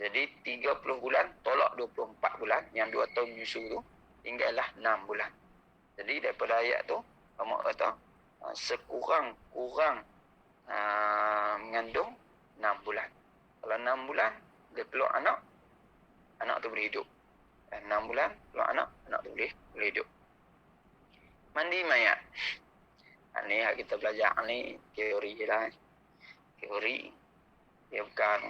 Jadi 30 bulan tolak 24 bulan, yang 2 tahun menyusu tu tinggallah 6 bulan. Jadi daripada ayat tu ulama kata sekurang-kurang mengandung 6 bulan. Kalau 6 bulan dia keluar anak tu boleh hidup. 6 bulan keluar anak tu boleh hidup. Mandi mayat. Ni yang kita belajar ni teori lah. Teori dia bukan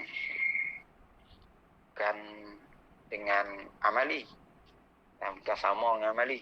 dengan amali. Bukan sama dengan amali.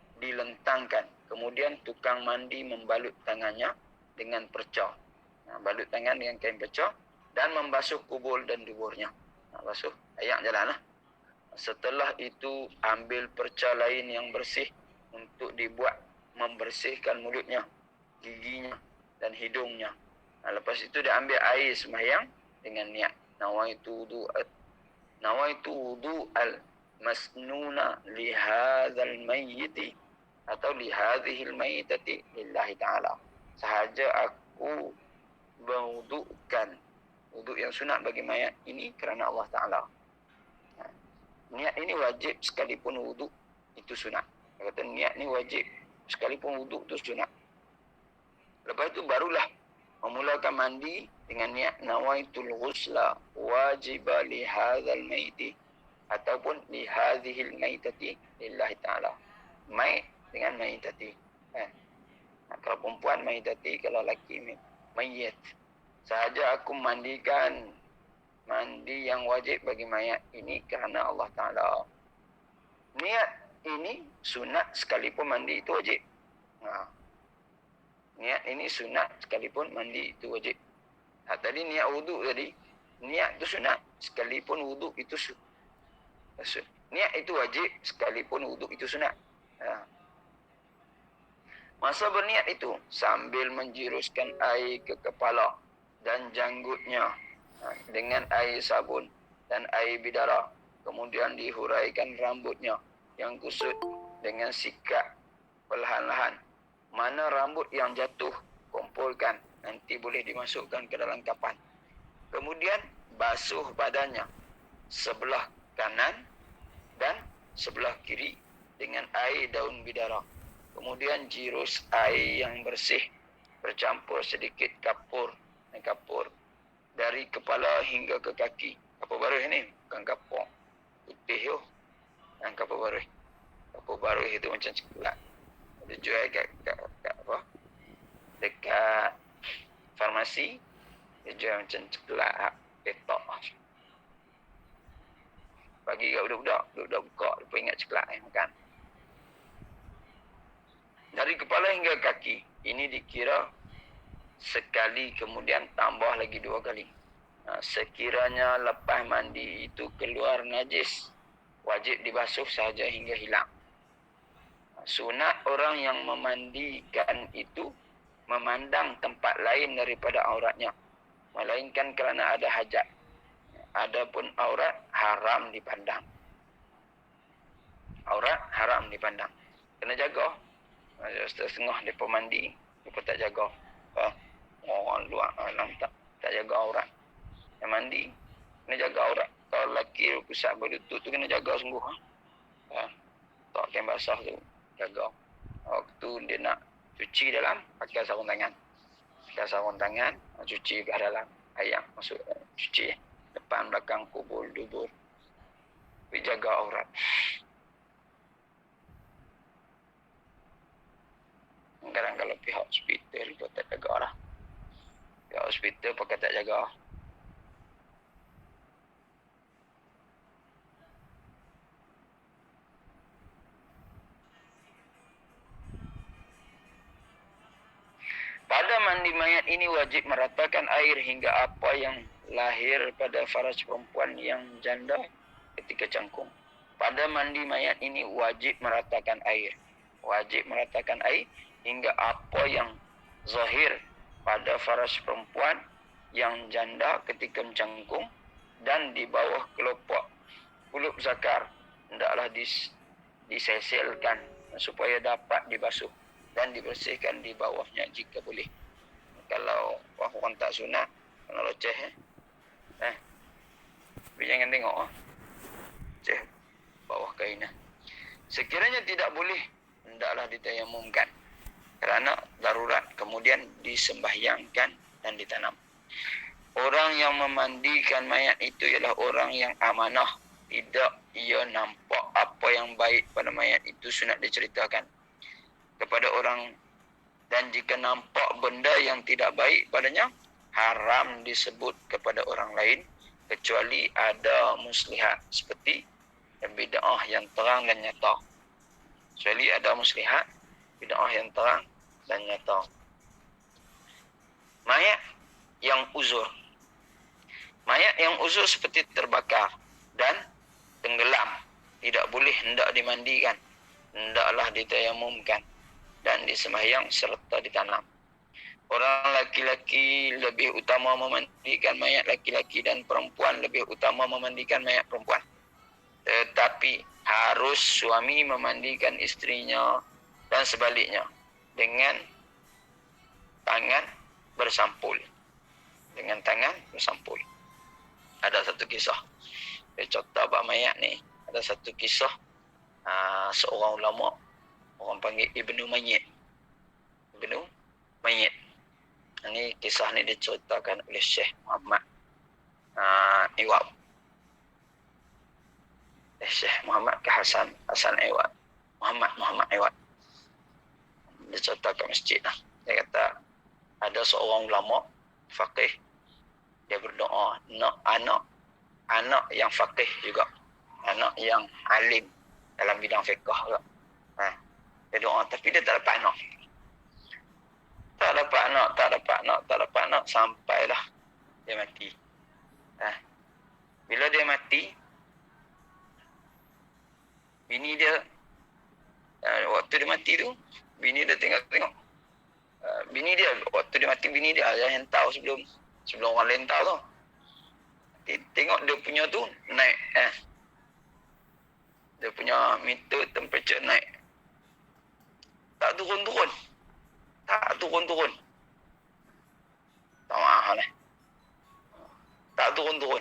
dilentangkan. Kemudian tukang mandi membalut tangannya dengan perca. Balut tangan dengan kain perca dan membasuh kubul dan duburnya. Basuh, ayak jalan lah. Setelah itu ambil perca lain yang bersih untuk dibuat membersihkan mulutnya, giginya dan hidungnya. Lepas itu dia ambil air sembahyang dengan niat nawaitu wudu al masnuna li hadzal mayyiti atau li hadhil mayyitati lillahi ta'ala. Sahaja aku berwudukan wuduk yang sunat bagi mayat ini kerana Allah Ta'ala. Niat ini wajib sekalipun wuduk itu sunat. Dia kata niat ni wajib sekalipun wuduk itu sunat. Lepas itu barulah memulakan mandi dengan niat nawaitul ghusla wajiba li hadzal maiti ataupun li hadhil maitati lillahi ta'ala. Mait dengan maitati. Kalau perempuan maitati, kalau lelaki mayit. Sahaja aku mandikan mandi yang wajib bagi mayat ini kerana Allah Ta'ala. Niat ini sunat sekalipun mandi itu wajib. Niat ini sunat sekalipun mandi itu wajib. Tadi niat wuduk tadi, niat itu sunat sekalipun wuduk itu sunat. Niat itu wajib sekalipun wuduk itu sunat. Masa berniat itu sambil menjuruskan air ke kepala dan janggutnya dengan air sabun dan air bidara. Kemudian dihuraikan rambutnya yang kusut dengan sikat perlahan-lahan. Mana rambut yang jatuh, kumpulkan. Nanti boleh dimasukkan ke dalam kapan. Kemudian basuh badannya sebelah kanan dan sebelah kiri dengan air daun bidara. Kemudian jirus air yang bersih bercampur sedikit kapur dari kepala hingga ke kaki. Kapur baruh ni bukan kapur putih yang kapur baruh. Kapur baruh itu macam coklat. Dia jual kat apa? Dekat farmasi. Dia jual macam coklat petok. Bagi kat budak-budak buka, lupa ingat coklat makan. Dari kepala hingga kaki. Ini dikira sekali, kemudian tambah lagi 2 kali. Sekiranya lepas mandi itu keluar najis, wajib dibasuh sahaja hingga hilang. Sunat orang yang memandikan itu memandang tempat lain daripada auratnya, melainkan kerana ada hajat. Adapun aurat haram dipandang. Aurat haram dipandang. Kena jaga. Setengah dia mandi, dia tak jaga. Orang luar tak jaga aurat. Yang mandi kena jaga aurat. Kalau lelaki pusat berlutut tu kena jaga sungguh. Tak kain basah tu jaga. Waktu dia nak cuci dalam, pakai sarung tangan. Pakai sarung tangan, cuci ke dalam. Ayam masuk cuci depan belakang kubul dubur. Tapi jaga aurat. Kadang kalau pihak hospital pun tak jaga lah. Pihak hospital pakai tak jaga. Pada mandi mayat ini wajib meratakan air hingga apa yang lahir pada faraj perempuan yang janda ketika cangkung. Pada mandi mayat ini wajib meratakan air. Wajib meratakan air hingga apa yang zahir pada faraj perempuan yang janda ketika mencangkung dan di bawah kelopak kulub zakar hendaklah diseselkan supaya dapat dibasuh dan dibersihkan di bawahnya jika boleh. Kalau orang tak sunat, kena loceh tapi jangan tengok ceh bawah kain. Sekiranya tidak boleh, hendaklah ditayamumkan kerana darurat, kemudian disembahyangkan dan ditanam. Orang yang memandikan mayat itu ialah orang yang amanah. Tidak ia nampak apa yang baik pada mayat itu sunat diceritakan kepada orang, dan jika nampak benda yang tidak baik padanya, haram disebut kepada orang lain kecuali ada muslihat seperti bid'ah yang terang dan nyata. kecuali ada muslihat bid'ah yang terang dan nyata. Mayat yang uzur. Mayat yang uzur seperti terbakar dan tenggelam, tidak boleh hendak dimandikan, hendaklah ditayamumkan dan disembahyang serta ditanam. Orang laki-laki lebih utama memandikan mayat laki-laki dan perempuan lebih utama memandikan mayat perempuan. Tetapi harus suami memandikan istrinya dan sebaliknya dengan tangan bersampul. Dengan tangan bersampul. Ada satu kisah. Contoh bab mayat ni. Ada satu kisah seorang ulama, orang panggil Ibnu Mayyit. Ibnu Mayyit. Ini kisah ni diceritakan oleh Syekh Muhammad Iwad. Syekh Muhammad ke Hasan Iwad. Muhammad Iwad. Dia ceritakan masjid lah. Dia kata ada seorang ulama faqih, dia berdoa nak anak yang faqih juga, anak yang alim dalam bidang fiqh juga. Dia doa tapi dia tak dapat anak. Tak dapat anak sampailah dia mati. Bila dia mati, bini dia waktu dia mati tu, bini dia tengok. Bini dia waktu dia mati, bini dia yang tahu sebelum orang lain tahu tu. Tengok dia punya tu naik, dia punya meter temperature naik. Tak turun-turun. Tak mahal lah. Tak turun-turun.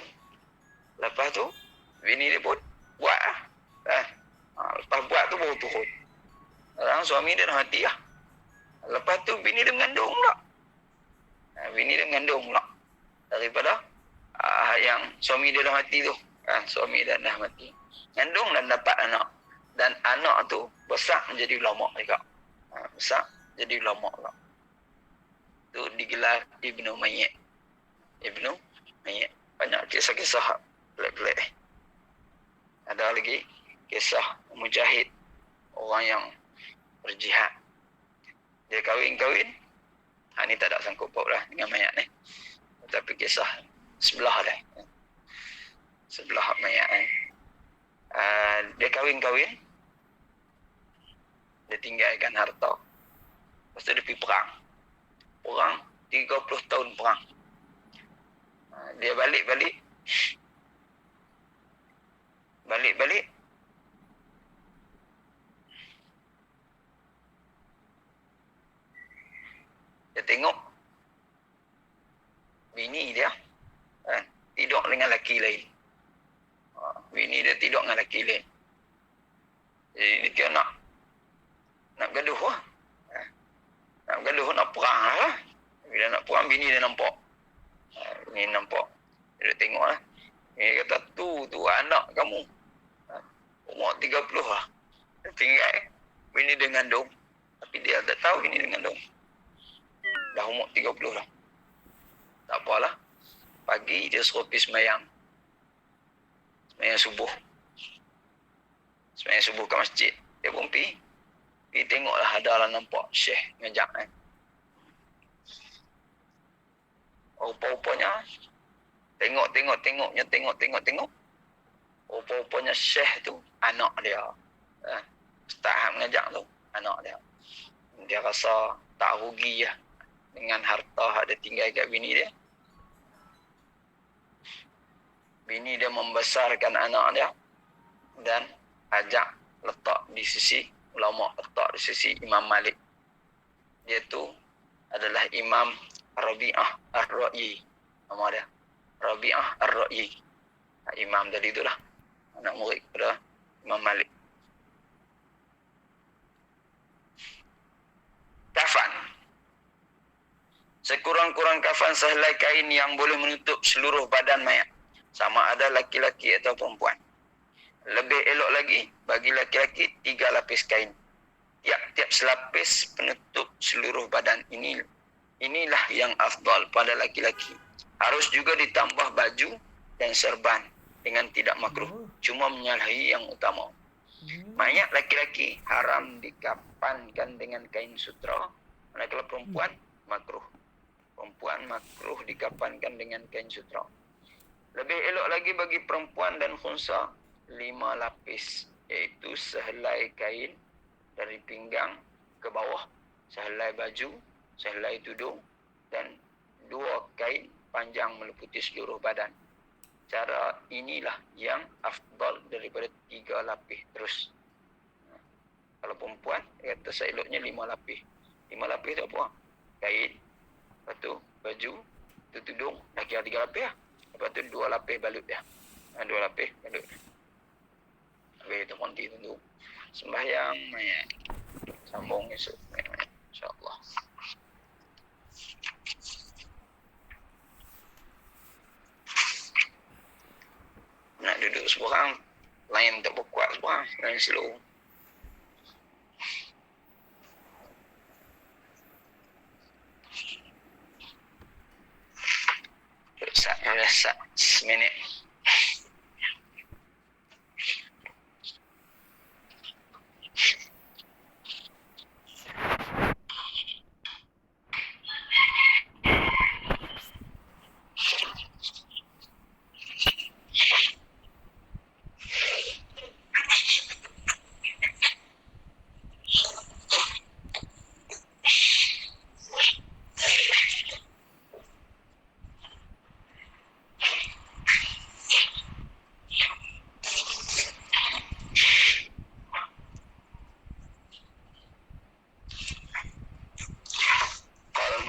Lepas tu bini dia pun buat lah. Lepas buat tu baru turun. Sekarang suami dia dah mati lah. Lepas tu bini dia mengandung pula. Daripada yang suami dia dah mati tu. Suami dia dah mati. Mengandung dan dapat anak. Dan anak tu besar menjadi ulama juga. Besar jadi ulama pula. Tu digelar Ibnu Mayyit. Banyak kisah-kisah pelik-pelik. Ada lagi kisah mujahid, orang yang berjihad. Dia kahwin. Ni tak ada sangkut paut lah dengan mayat ni. Tapi kisah sebelah dah. Sebelah mayat ni. Dia kahwin. Dia tinggalkan harta. Lepas tu dia pergi perang. 30 tahun perang. Dia balik. Dia tengok bini dia tidur dengan lelaki lain. Bini dia tidur dengan lelaki lain. Jadi dia nak gaduh lah. Nak perang lah. Bila nak perang, bini dia nampak. Bini nampak. Dia tengok lah. Dia kata, tu anak kamu. Umur 30 lah. Dia tinggal. Bini dia ngandung. Tapi dia tak tahu bini dia ngandung. Dah umur 30 lah. Tak apalah. Pagi dia suruh pergi semayang. Semayang subuh kat masjid. Dia pun pergi tengoklah, ada lah nampak Syekh ngajak Rupa-rupanya tengok. Rupa-rupanya Syekh tu anak dia. Ustaz mengajak tu anak dia. Dia rasa tak rugi lah dengan harta ada tinggal kat bini dia. Bini dia membesarkan anak dia dan ajak letak di sisi ulama, letak di sisi Imam Malik. Dia tu adalah Imam Rabi'ah Ar-Ra'yi. Nama dia Rabi'ah Ar-Ra'yi. Imam tadi itulah, anak murid pada Imam Malik. Kafan. Sekurang-kurang kafan sehelai kain yang boleh menutup seluruh badan mayat, sama ada laki-laki atau perempuan. Lebih elok lagi bagi laki-laki 3 lapis kain. Tiap-tiap selapis penutup seluruh badan. Inilah yang afdal pada laki-laki. Harus juga ditambah baju dan serban dengan tidak makruh. Cuma menyalahi yang utama. Mayat laki-laki haram dikafankan dengan kain sutra. Manakala perempuan makruh. Perempuan makruh dikafankan dengan kain sutra. Lebih elok lagi bagi perempuan dan khunsa 5 lapis, iaitu sehelai kain dari pinggang ke bawah, sehelai baju, sehelai tudung dan 2 kain panjang meliputi seluruh badan. Cara inilah yang afdal daripada 3 lapis terus. Kalau perempuan, kata seeloknya 5 lapis. 5 lapis tu apa? Kain, lepas tu baju, tu tudung, dah kira 3 lapis lah. Lepas tu 2 lapis balut dia. 2 lapis balut dia. Habis tu konti tu. Sembahyang mayat. Sambung esok. InsyaAllah. Nak duduk seorang, lain tak berkuat seorang, lain slow. Sat seminit.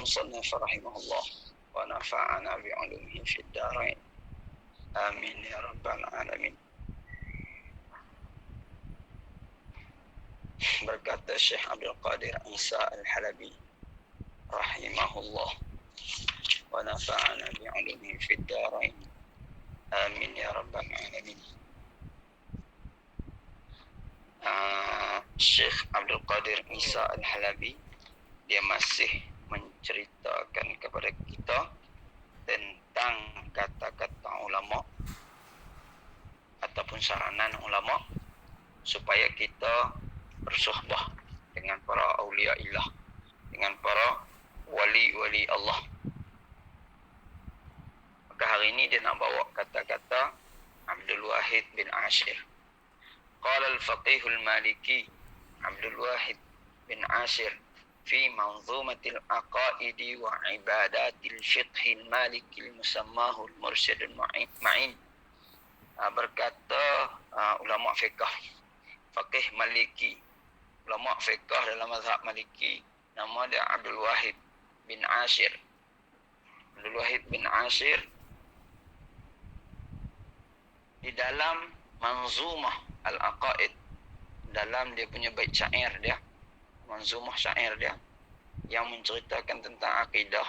المصنف رحمه الله ونفعنا بعلومه في الدارين آمين يا رب العالمين. Berkata Syekh Abdul Qadir Isa Al-Halabi rahimahullah wa nafa'ana bi'ulumihi fid darain amin ya rabbal alamin. Syekh Abdul Qadir Isa Al-Halabi dia masih menceritakan kepada kita tentang kata-kata ulama ataupun saranan ulama supaya kita bersuhbah dengan para awliya illah, dengan para wali-wali Allah. Maka hari ini dia nak bawa kata-kata Abdul Wahid bin Ashir. Qala al-faqih al-maliki Abdul Wahid bin Ashir في منظومة العقائد وعبادات الفقه المالكي المسماه المرشد المعين. Berkata ulama fiqh, faqih maliki, ulama fiqh dalam mazhab maliki, nama dia Abdul Wahid bin Ashir. Abdul Wahid bin Ashir di dalam Manzumah Al-Aqaid, dalam dia punya bait syair dia, manzumah syair dia yang menceritakan tentang akidah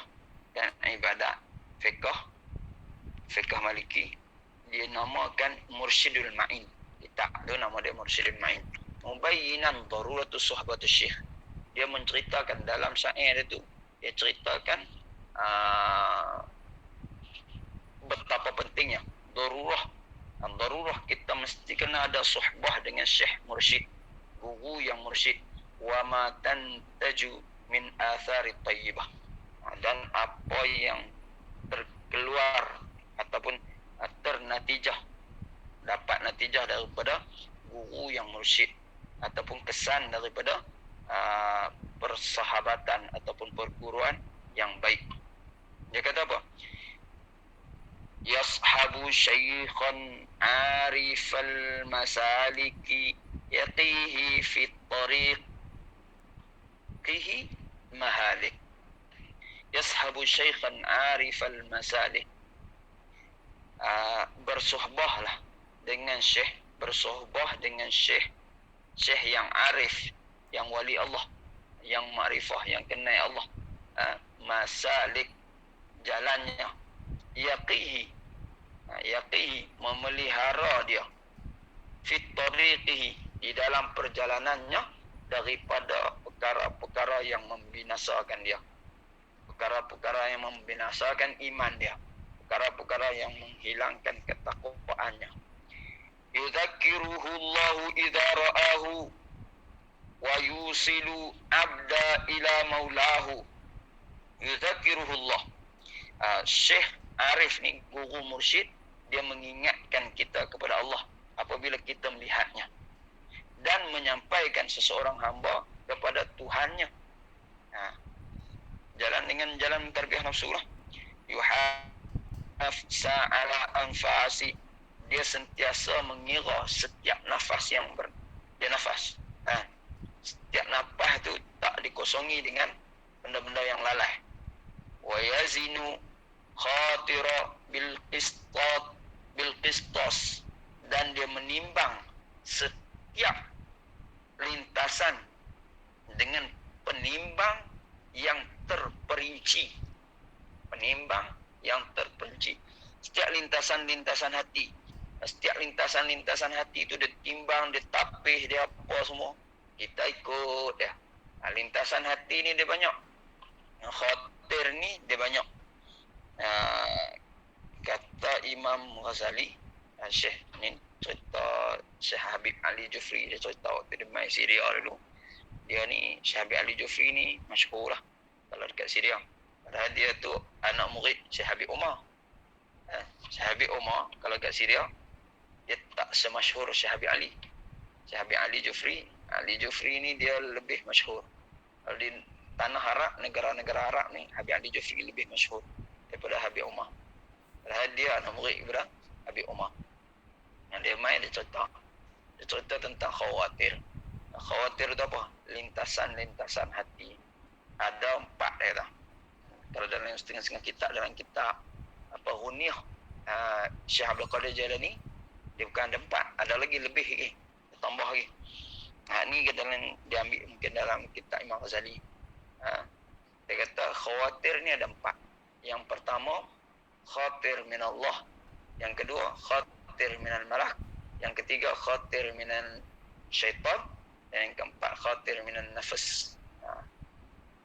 dan ibadat fiqh maliki, dia namakan Mursyidul Ma'in. Kita tu nama dia Mursyidul Ma'in. Mubayyinan daruratus suhbatus syekh. Dia menceritakan dalam syair itu, dia ceritakan betapa pentingnya darurah kita mesti kena ada suhbah dengan syekh mursyid, guru yang mursyid. Wa ma tantaju min athari tayyibah, dan apa yang terkeluar ataupun ternatijah, dapat natijah daripada guru yang mursyid ataupun kesan daripada persahabatan ataupun perguruan yang baik. Dia kata apa? Yashabu syaikhan arifal masaliki yaqihi fit tariq mahalik. Yashabu syaikhan arifal masalik. Bersuhbahlah dengan syekh, bersuhbah dengan syekh yang arif, yang wali Allah, yang ma'rifah, yang kenal Allah. Masalik, jalannya. Yaqihi, memelihara dia. Fit tariqihi, di dalam perjalanannya, daripada perkara-perkara yang membinasakan dia, perkara-perkara yang membinasakan iman dia, perkara-perkara yang menghilangkan ketakwaannya. yudzakiruhu Allahu idza ra'ahu wa yusilu abda ila maulahu. Yudzakiruhu Allah. Syekh Arif ni, guru mursyid, dia mengingatkan kita kepada Allah apabila kita melihatnya dan menyampaikan seseorang hamba kepada Tuhannya. Jalan dengan jalan tarbiyah nafsu lah. Yuhafsa ala anfasi, dia sentiasa mengira setiap nafas yang dia nafas. Setiap nafas tu tak dikosongi dengan benda-benda yang lalai. Wa yazinu khatira bil qistas, dan dia menimbang setiap lintasan dengan penimbang yang terperinci. Penimbang yang terperinci. Setiap lintasan-lintasan hati, setiap lintasan-lintasan hati itu dia timbang, dia tapih, dia apa semua, kita ikut dia. Lintasan hati ni dia banyak, khatir ni dia banyak. Kata Imam Ghazali, Syekh ni cerita, Syekh Habib Ali Jufri, dia cerita waktu dia main Syria dulu. Dia ni, Syekh Habib Ali Jufri ni masyhur lah kalau dekat Syria. Padahal dia tu anak murid Syekh Habib Umar. Syekh Habib Umar kalau dekat Syria, dia tak semasyhur Syekh Habib Ali. Syekh Habib Ali Jufri ni dia lebih masyhur. Kalau di tanah Arab, negara-negara Arab ni, Habib Ali Jufri lebih masyhur daripada Habib Umar. Padahal dia anak murid kepada Habib Umar. Yang dia main, dia cerita tentang khawatir. Khawatir itu apa? Lintasan-lintasan hati. Ada 4 dia kata. Kalau dalam setengah-setengah kitab, dalam kitab apa Hunyah, Syekh Abdul Qadir Jailani, dia bukan ada 4, ada lagi lebih lagi, tambah lagi. Ni dalam dia ambil mungkin dalam kitab Imam Ghazali. Dia kata khawatir ni ada 4. Yang pertama, khatir minallah. Yang kedua, khatir minal malak. Yang ketiga, khatir minal syaitan. Dan yang keempat, khatir minal nafas.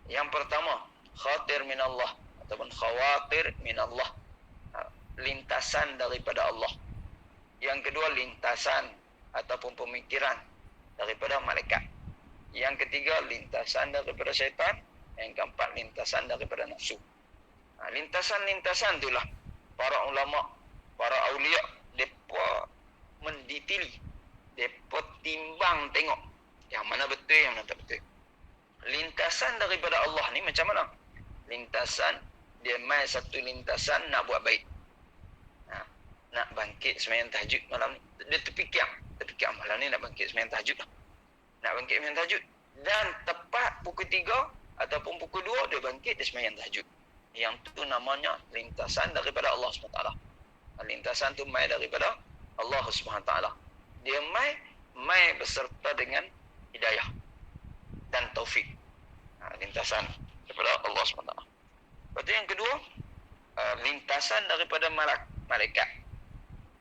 Yang pertama, khatir minallah ataupun khawatir minallah, lintasan daripada Allah. Yang kedua, lintasan ataupun pemikiran daripada malaikat. Yang ketiga, lintasan daripada syaitan. Yang keempat, lintasan daripada nafsu. Lintasan-lintasan itulah para ulama, para awliya, mereka mendetili, mereka timbang tengok yang mana betul, yang mana tak betul. Lintasan daripada Allah ni macam mana? Lintasan, dia main satu lintasan nak buat baik. Nak bangkit sembahyang tahajud malam ni. Dia terfikir malam ni nak bangkit sembahyang tahajud lah. Nak bangkit sembahyang tahajud. Dan tepat pukul 3 ataupun pukul 2 dia bangkit, dia sembahyang tahajud. Yang tu namanya lintasan daripada Allah SWT. Lintasan tu mai daripada Allah SWT. Dia mai beserta dengan hidayah dan taufik. Lintasan daripada Allah SWT. Lepas tu yang kedua, lintasan daripada malaikat.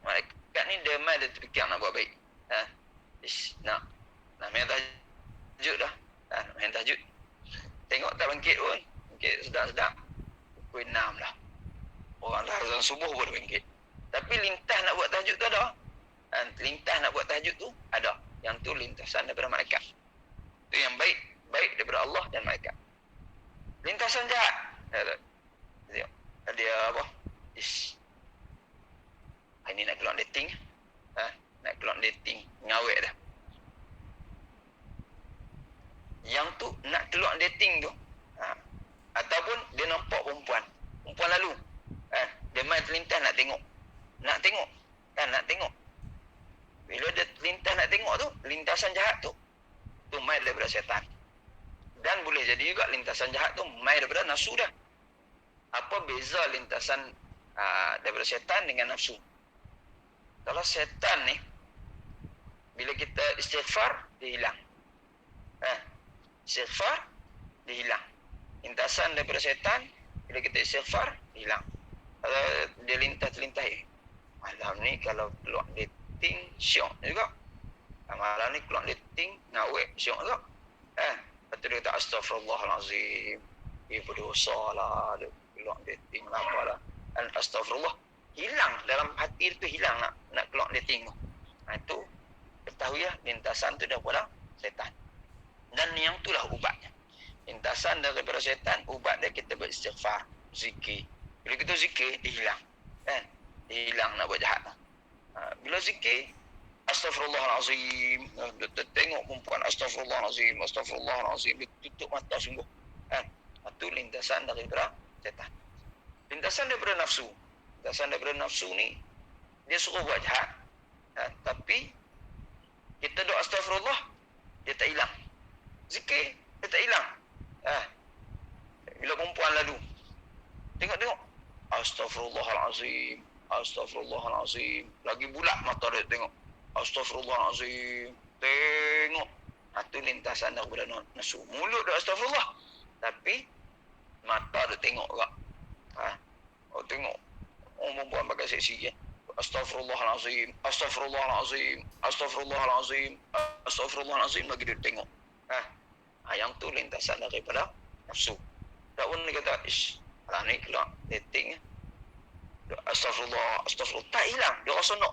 Malaikat ni dia mai, dia terfikir nak buat baik. Nak main tahajud dah. Main tahajud. Tengok tak bangkit pun. Bangkit sedap-sedap. Pukul 6 dah. Orang dah azan subuh baru bangkit. Tapi lintas nak buat tahajud tu ada. Lintas nak buat tahajud tu ada. Yang tu lintasan daripada malaikat. Itu yang baik. Baik daripada Allah dan malaikat. Lintasan jahat. Dia apa? Ini nak keluar dating. Nak keluar dating. Ngawet dah. Yang tu nak keluar dating tu. Ataupun dia nampak perempuan lalu. Dia main terlintas nak tengok. Nak tengok. Bila dia terlintas nak tengok tu, lintasan jahat tu main daripada syaitan. Dan boleh jadi juga lintasan jahat tu main daripada nafsu dah. Apa beza lintasan daripada syaitan dengan nafsu? Kalau syaitan ni, bila kita istighfar, dia hilang. Istighfar, dia hilang. Lintasan daripada syaitan, bila kita istighfar, dia hilang. Kalau dia lintas-lintas, malam ni kalau keluar dating, syok juga. Malam ni keluar dating, ngawet, syok juga. Lepas tu dia kata, astagfirullahalazim. Dia berdosa lah, dia keluar dating lah, apalah. Astagfirullah. Hilang, dalam hati tu hilang nak keluar dating tu. Itu ketahui ya, lintasan itu daripada setan. Dan yang itulah ubatnya. Lintasan daripada setan, ubat dia kita beristighfar, zikir. Bila kita zikir, dia hilang. Kan? Dia hilang nak buat jahat. Bila zikir, Astaghfirullahalazim. Tengok perempuan, Astaghfirullahalazim, Astaghfirullahalazim. Dia tutup mata sungguh. Kan? Itu lintasan daripada setan. Lintasan daripada nafsu. Lintasan daripada nafsu ni, dia suruh buat jahat. Tapi, kita doa Astaghfirullah, dia tak hilang. Zikir, dia tak hilang. Bila perempuan lalu, tengok. Astaghfirullahalazim, Astaghfirullahalazim. Lagi bulat mata dia tengok. Astaghfirullahalazim. Tengok. Itu lintasan daripada nafsu. Mulut dia astagfirullah. Tapi, mata dia tengok juga. Tengok. Perempuan pakai seksi kan. Astaghfirullahalazim, Astaghfirullahalazim, Astaghfirullahalazim, Astaghfirullahalazim. Lagi dia tengok. Yang tu lintasan daripada nafsu. Tak pun dia kata, alah ni kelak dating. Astagfirullah, astagfirullah. Tak hilang. Dia rasa nak.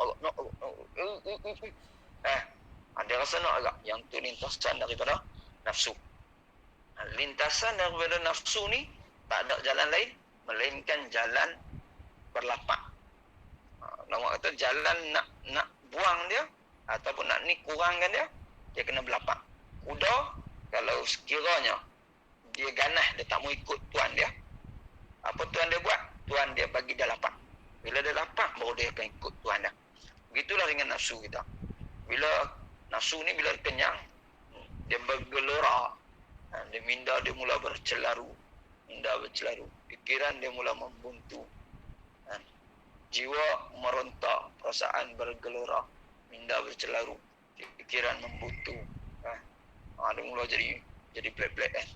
Dia rasa nak agak. Yang tu lintasan daripada nafsu. Lintasan daripada nafsu ni tak ada jalan lain melainkan jalan berlapak. Nama kata jalan nak buang dia ataupun nak ni kurangkan dia kena berlapak. Kuda kalau sekiranya dia ganas, dia tak mau ikut tuan dia, apa tuan dia buat? Tuan dia bagi dia lapak. Bila dia lapak, baru dia akan ikut tuan dia. Begitulah dengan nafsu kita. Bila nafsu ni bila kenyang, dia bergelora. Dia minda, dia mula bercelaru. Fikiran dia mula membuntu. Jiwa merontak, perasaan bergelora, minda bercelaru, fikiran membuntu. Dia mula jadi pelik-pelik kan.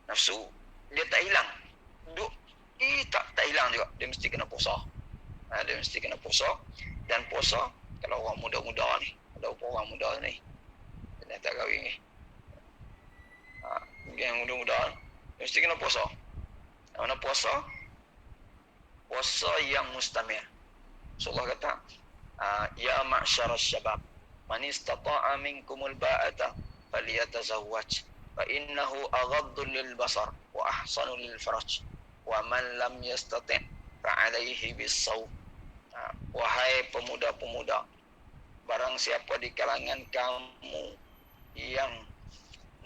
Nafsu dia tak hilang. Tak hilang juga. Dia mesti kena puasa. Dia mesti kena puasa. Dan puasa kalau orang muda-muda ni, ada orang muda ni dia tak kahwin ni. Yang muda-muda dia mesti kena puasa. Mana puasa? Puasa yang mustamir. Rasulullah kata, ya ma'syaras syabab, man istata'a minkumul ba'ata falyatazawwaj fa innahu aghaddu lil basar wa ahsanu lil faraj wa man lam yastati' fa alaihi bis-shaum. Wahai pemuda-pemuda, barang siapa di kalangan kamu yang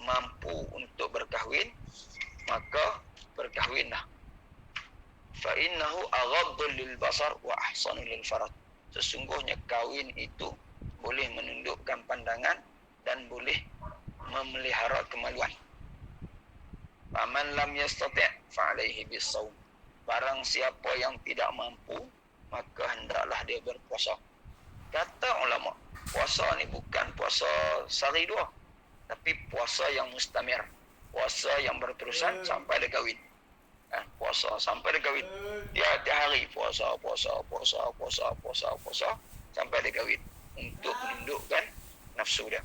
mampu untuk berkahwin, maka berkahwinlah. Fa innahu aghaddu lil basar wa ahsanu lil faraj. Sesungguhnya kahwin itu boleh menundukkan pandangan dan boleh memelihara kemaluan. Faman lam yastati' fa alaihi bis-shaum. Barang siapa yang tidak mampu, maka hendaklah dia berpuasa. Kata ulama, puasa ni bukan puasa sehari dua, tapi puasa yang mustamir. Puasa yang berterusan sampai dia kahwin. Puasa sampai dia kahwin. Tiap hari puasa sampai dia kahwin untuk menundukkan nafsu dia.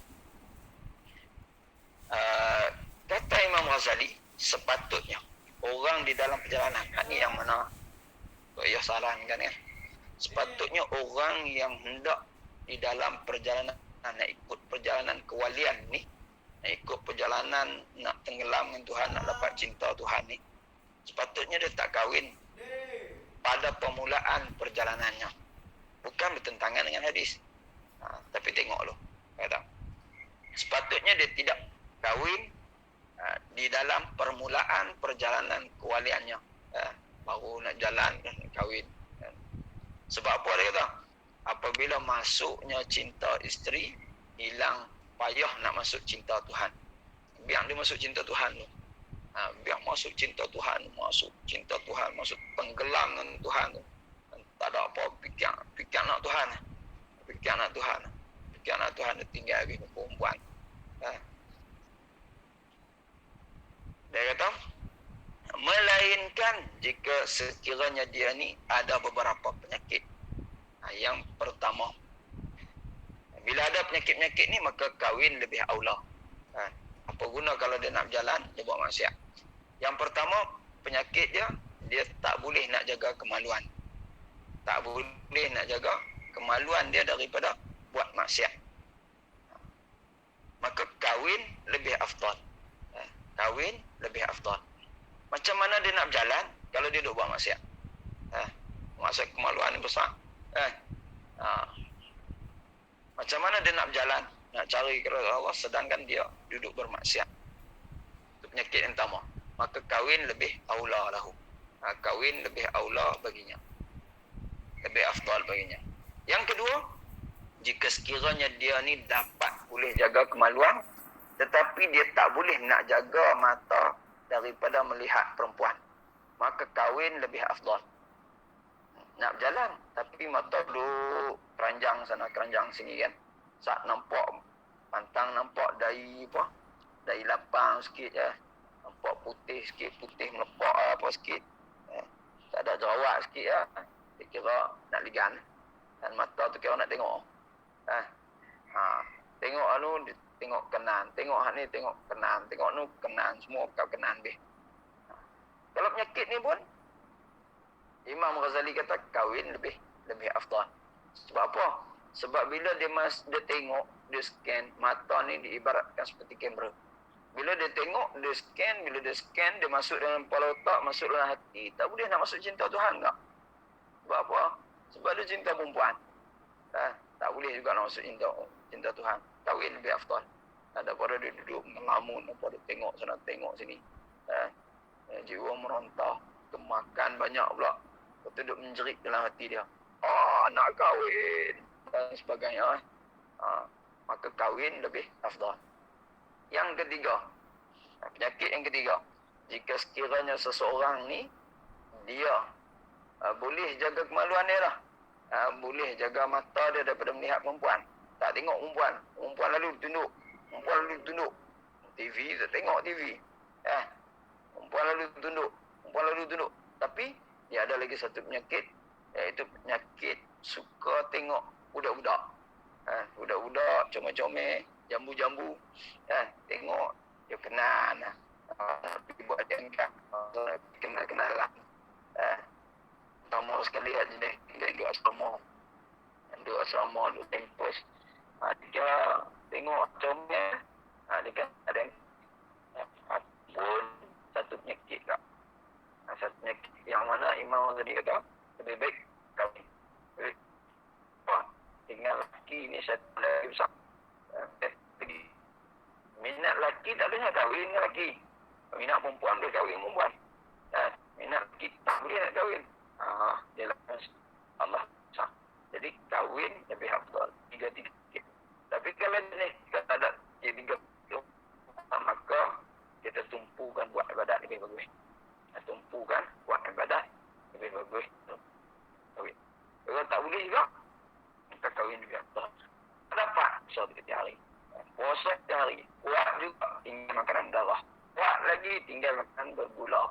Kata Imam Ghazali, sepatutnya orang di dalam perjalanan, ni yang mana ya sarankan kan. Sepatutnya orang yang hendak di dalam perjalanan, nak ikut perjalanan kewalian ni, nak ikut perjalanan nak tenggelam dengan Tuhan, nak dapat cinta Tuhan ni, sepatutnya dia tak kahwin pada permulaan perjalanannya. Bukan bertentangan dengan hadis. Tapi tengok lo, kata sepatutnya dia tidak kahwin di dalam permulaan perjalanan kewaliannya. Baru nak jalan dan kahwin. Sebab apa dia kata? Apabila masuknya cinta isteri, hilang payah nak masuk cinta Tuhan. Biar dia masuk cinta Tuhan tu. Biar masuk cinta Tuhan, masuk tenggelam dengan Tuhan tu. Tak ada apa fikir nak Tuhan. Fikir nak Tuhan dia tinggal dengan perempuan. Dia kata, melainkan jika sekiranya dia ni ada beberapa penyakit. Yang pertama, bila ada penyakit-penyakit ni, maka kahwin lebih aula. Apa guna kalau dia nak berjalan, dia buat maksiat. Yang pertama, penyakit dia tak boleh nak jaga kemaluan. tak boleh nak jaga kemaluan dia daripada buat maksiat. Maka kahwin lebih afdal. Kahwin lebih afdal. Macam mana dia nak berjalan kalau dia duk buat maksiat? Maksud kemaluan ni besar. Macam mana dia nak berjalan, nak cari kepada Allah sedangkan dia duduk bermaksiat? Itu penyakit yang pertama. Maka kahwin lebih aula lahu. Kahwin lebih aula baginya. Lebih afdal baginya. Yang kedua, jika sekiranya dia ni dapat boleh jaga kemaluan, tetapi dia tak boleh nak jaga mata daripada melihat perempuan, maka kahwin lebih afdal. Nak berjalan, tapi mata duduk keranjang sana, keranjang sini kan. Saat nampak pantang, nampak dahi apa, dahi lapang sikit ya. Nampak putih sikit, putih melepak apa sikit. Tak ada jerawat sikit ya. Dia kira nak ligan. Dan mata tu kira nak tengok. Tengok anu, tengok kanan. Tengok ni, tengok kanan. Tengok nu, kanan. Semua kau kanan deh. Kalau penyakit ni pun, Imam Ghazali kata kahwin lebih afdal. Sebab apa? Sebab bila dia tengok, dia scan, mata ni diibaratkan seperti kamera. Bila dia tengok, dia scan, bila dia scan, dia masuk dalam kepala otak, masuk dalam hati, tak boleh nak masuk cinta Tuhan tak? Sebab apa? Sebab dia cinta perempuan. Tak boleh juga nak masuk cinta Tuhan. Kahwin lebih afdal. Daripada dia duduk melamun, daripada tengok sana, tengok sini. Jiwa merontah, kemakan banyak pula. Lepas tu duduk menjerit dalam hati dia. Nak kahwin. Dan sebagainya. Maka kahwin lebih afdal. Yang ketiga. Penyakit yang ketiga. Jika sekiranya seseorang ni, dia boleh jaga kemaluan dia lah. Boleh jaga mata dia daripada melihat perempuan. Tak tengok perempuan. Perempuan lalu tunduk. Perempuan lalu tunduk. TV tak tengok TV. Perempuan lalu tunduk. Perempuan lalu tunduk. Tapi dia ada lagi satu penyakit, iaitu penyakit suka tengok budak-budak. Budak-budak, comel-comel, jambu-jambu. Tengok, dia kenal. Tapi buat jangka. Kenal-kenalan. Pertama sekali aja deh, duduk asrama. Duduk asrama, duduk tempos. Dia tengok comel. Dia kan ada pun satu penyakit tak. Satu penyakit yang mana Imam tadi kata lebih baik kahwin. Tinggal lelaki ni satu lagi besar. Minat lelaki tak boleh nak kahwin dengan lelaki. Minat perempuan boleh kahwin dengan perempuan. Minat lelaki tak boleh nak kahwin. Dia lepas Allah sah. Jadi kahwin lebih afdal. 3-3. Tapi kalau ni kita tak ada 3, maka kita tumpukan buat ibadat lebih bagus. Tumpukan buat ibadat lebih bagus. Kahwin. Kalau tak boleh juga, kita kahwin juga. Tak dapat satu hari. Puasa hari. Kuat juga tinggal makanan darah. Kuat lagi tinggal makanan bergula.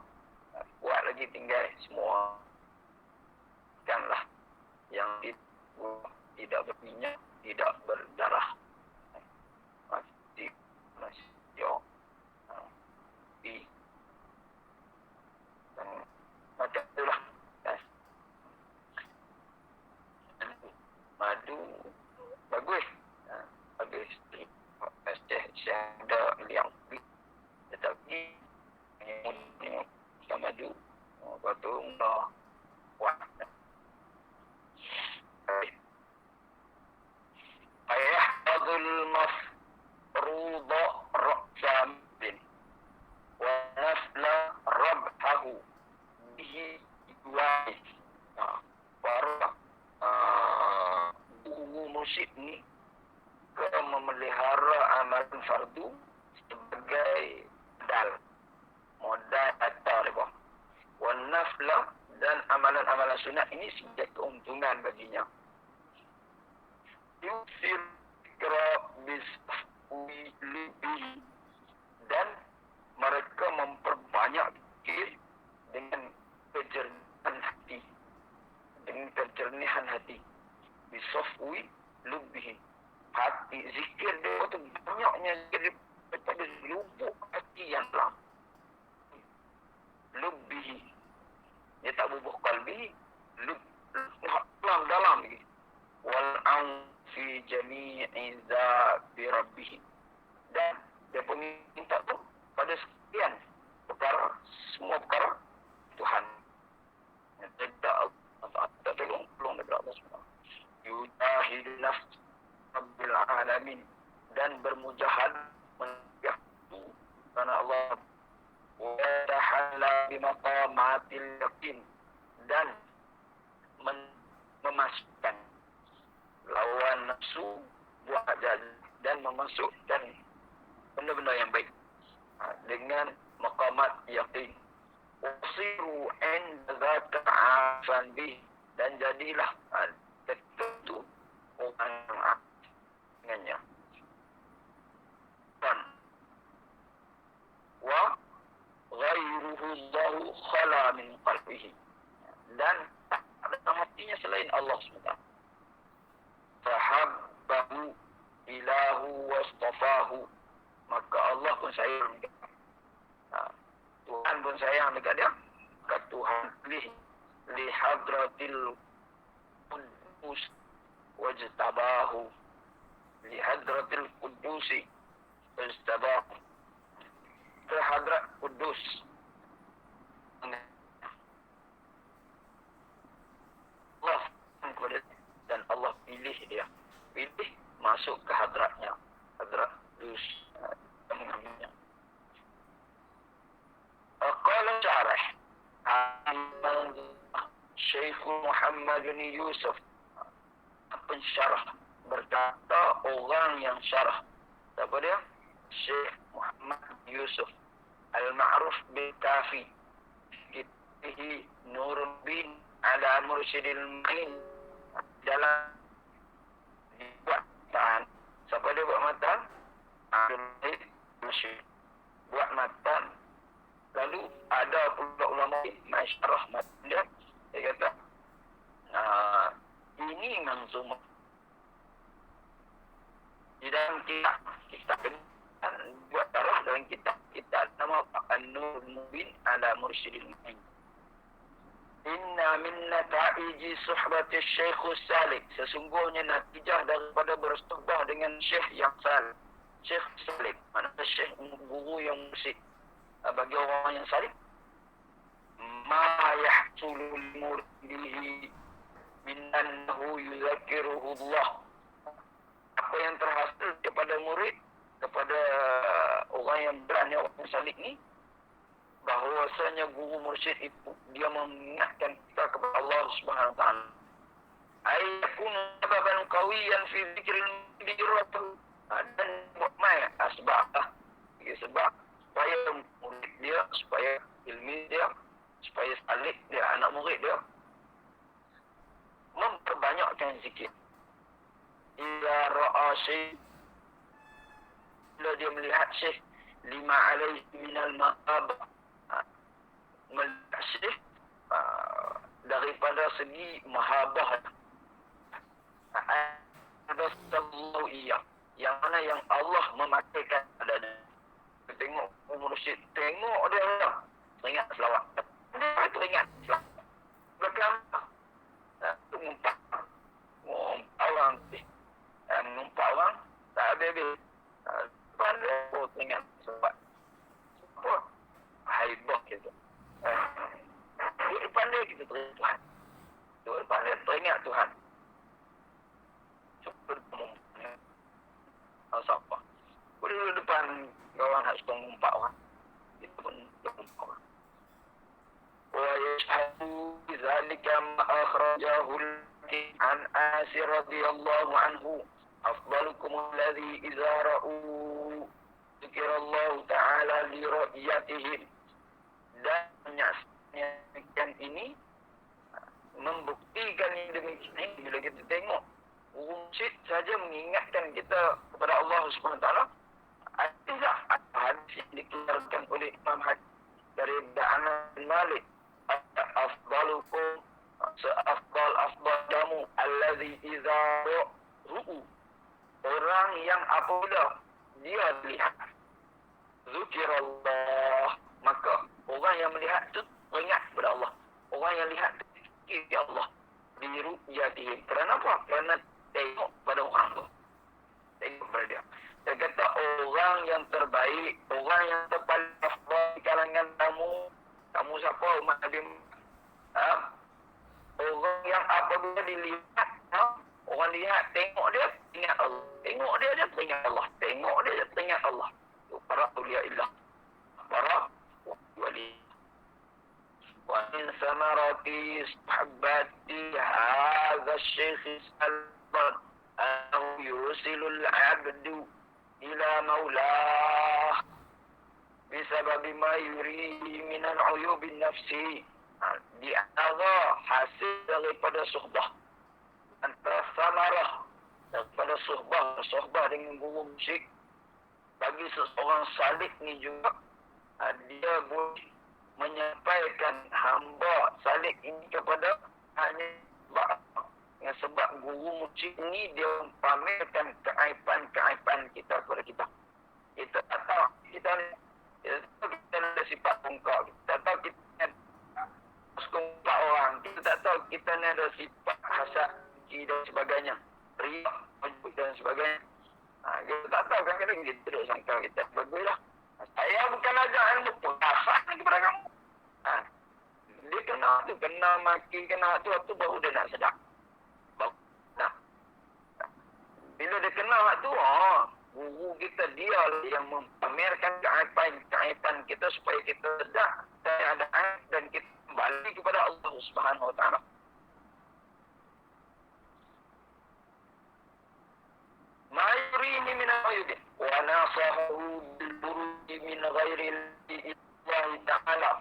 Kuat lagi tinggal semua. Kanlah yang tidak berminyak, tidak berdarah. Macam itulah. Madu bagus. Bagus. Saya ada yang tetapi yang madu lepas tu mula kuat. Ayahadul mafruḍa ra'san bin wa nafla rabhahu bihi wa'is. Para guru musyid ni memelihara amalan fardu sebagai modal atau riba. Wa nafla dan amalan-amalan sunat ini sebagai keuntungan baginya. Yusir dan mereka memperbanyak zikir dengan kejernihan hati, bisafwi lubihi, hati zikir dia tu banyaknya daripada lubuk hati yang dalam. Lubihi, dia tak bubuh kalbi, dalam lagi. Wal an fi jami'i dzati rabbih. Dan dia pun minta tu pada sekian perkara, semua perkara Tuhan. Yang tidak Allah tolong daripada Allah SWT. Yujahidu nafs Rabbil alamin. Dan bermujahad menjahdu karena Allah. Wa tahalla bimaqamatil yaqin. Dan memasukkan lawan nafsu buat dan memasukkan benda-benda yang baik dengan maqamat yaqin. Usiru inda dzaka afan bih. Dan jadilah tertentu orang yang dengannya. Dan wa ghairuhu Allahu khala min qalbihi. Dan tak ada dalam hatinya selain Allah SWT. Fahabbahu ilahu wastafahu. Maka Allah pun sayang dekat dia. Tuhan pun sayang dekat dia. Maka Tuhan pilih li hadratil qudus wajtabahu. Li hadratil qudusi wajtabahu. Ke hadrat kudus. Allah dan Allah pilih dia. Pilih masuk ke hadratnya. Hadrat kudus. Qala syarah Syekh Muhammad bin Yusuf, pensyarah, berkata orang yang syarah. Siapa dia? Syekh Muhammad Yusuf Al-Ma'ruf bil Kafi, kitabihi Nurul Bin ala Mursyidil Main. Dalam buat matan. Siapa dia buat matan? Abdul Mursyid buat matan. Lalu ada pula ulama masyarah matan dia. Dia kata, ini manzumah. Di dalam kita buat darah dalam kita nama An-Nur Mubin ala Mursyidil Mu'in. Inna min nata'iji suhbati Syekh Salik. Sesungguhnya natijah daripada bersuhbah dengan Syekh yang salih. Syekh Salik, mana Syekh guru yang musyrik. Bagi orang yang salih, ma yahsulu muridihi min annahu yuzakiruhu Allah. Apa yang terhasil kepada murid, kepada orang yang berani, orang salih ni, bahawasanya guru mursyid itu dia mengingatkan kita kepada Allah Subhanahu wa taala. Ayakun sababan qawiyan fi dzikril diratu. Dan buat mai asbab sebab supaya murid dia, supaya ilmi dia, supaya salih dia, anak murid dia memperbanyakkan zikir. Ila ra'a syekh, bila dia melihat syekh lima alaihi minal maqab, melihat syekh daripada segi mahabah, ada sallallahu iya, yang mana yang Allah memakaikan pada dia. Tengok mursyid, tengok dia teringat selawat, dia teringat selawat belakang mengumpat orang, mengumpat orang tak habis-habis. Depan dia teringat selawat apa haibah gitu. Di depan dia kita teringat Tuhan, di depan dia teringat Tuhan. Cuba mengumpat siapa boleh depan kawan nak suka mengumpat orang, itu pun mengumpat orang. Wa yashhadu bidzalika ma akhrajahu an Asir radhiyallahu anhu afdalukum alladhi idza ra'u dzikrallahu ta'ala li ra'yatihim. Dan menyaksikan ini membuktikan yang demikian bila kita tengok Mursyid saja mengingatkan kita kepada Allah Subhanahu wa taala. Ada hadis yang dikeluarkan oleh Imam Hadis dari Anas bin Malik, afdalukum afdal jamu allazi idza ru'u. Orang yang apabila dia lihat zikirallah, maka orang yang melihat itu ingat kepada Allah. Orang yang lihat zikir Allah. biru'yatihim. Kerana apa? Kerana tengok pada orang tu. Tengok pada dia. Dia kata orang yang terbaik, orang yang terpaling afdal di kalangan kamu siapa? Umat Nabi orang yang apabila dilihat, orang lihat, tengok dia, ingat Allah. Tengok dia teringat Allah. Tengok dia teringat Allah. Itu para awliya illah. Para wali. Wa min samarati sahabati hadha syekh salman annahu yusilul abdu ila maulah bisababi ma yurihi minan uyubin nafsi. Di antara hasil daripada suhbah, antara samarah daripada suhbah dengan guru musyrik, bagi seseorang salik ni juga dia boleh menyampaikan hamba salik ini kepada hanya sebab guru musyrik ni dia pamerkan keaiban kita kepada kita. Kita tak tahu kita ada sifat bongkak, kita tahu kita kumpak orang, kita tak tahu kita ni ada sifat hasad dan sebagainya, riak dan sebagainya. Kita tak tahu, kadang-kadang kita duduk sangka kita baguslah. Saya bukan ajar ilmu perasaan kepada kamu. Dia kena maki, kena tu baru dia nak sedap. Bila dia kena tu, guru kita dia yang mempamerkan keaiban kita supaya kita sedap keadaan dan kita kembali kepada Allah Subhanahu wa taala. Ma yurihi min al-ayub wa nasahu bil buruj min ghairi Allah taala.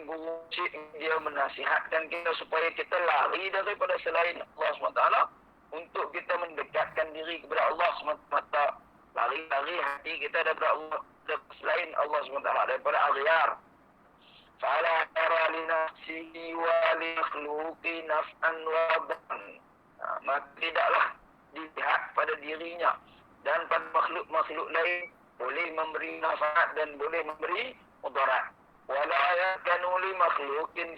Guru dia menasihatkan kita supaya kita lari daripada selain Allah SWT untuk kita mendekatkan diri kepada Allah SWT. Lari hati kita daripada Allah, selain Allah SWT, daripada aghyar. Fala tara li nafsihi wa li makhluqi naf'an wa dhan. Maka tidaklah dilihat pada dirinya dan pada makhluk-makhluk lain boleh memberi manfaat dan boleh memberi mudarat. Wala yakanu li makhluqin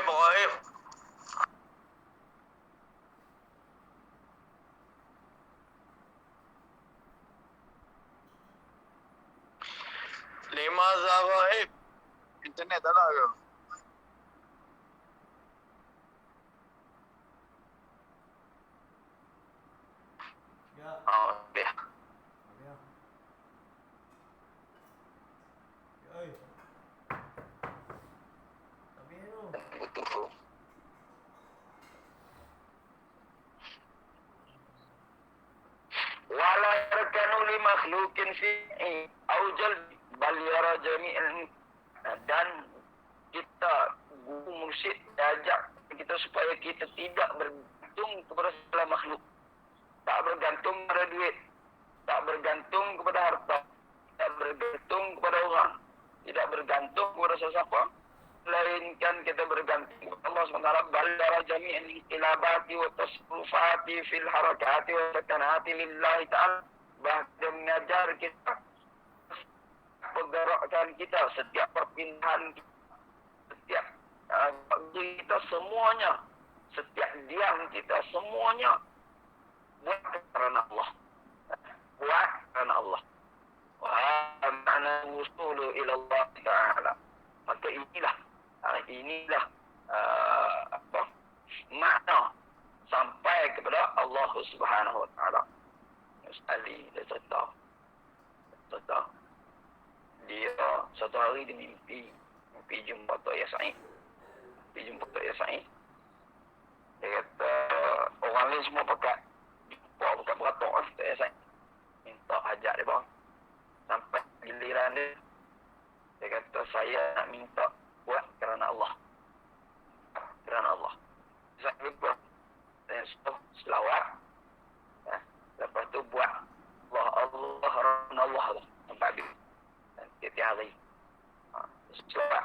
Baik. Lima Zawaib. Internet tak ada ke? Ya. Okey. Ya. Oi. Tapi tu. Betul. Wala yakanu li makhluqin fi'i aujal bal yara jami'an. Dan kita guru mursyid ajak kita supaya kita tidak bergantung kepada segala makhluk. Tak bergantung pada duit, tak bergantung kepada harta, tak bergantung kepada orang, tidak bergantung kepada sesiapa, melainkan kita bergantung kepada Allah SWT. Bal yara jami'an ilabati wa tasrufati fil harakati wa sakanati lillahi ta'ala. Bahkan mengajar kita pergerakan kita, setiap perpindahan kita, setiap kita semuanya, setiap diam kita semuanya buat kerana Allah. Buat kerana Allah. Wa ma'na wusulu ila Allah Ta'ala. Maka inilah makna sampai kepada Allah Subhanahu Wa Ta'ala. Sekali dia cerita. Dia satu hari dia mimpi jumpa Tok Yasa'id. Dia kata orang lain semua pakat beratok lah Tok Yasa'id. Minta hajat dia bang. Sampai giliran dia kata saya nak minta buat kerana Allah. Saya buat selawat. Lepas tu buat Allah kerana Allah lah. Sampai habis. Selamat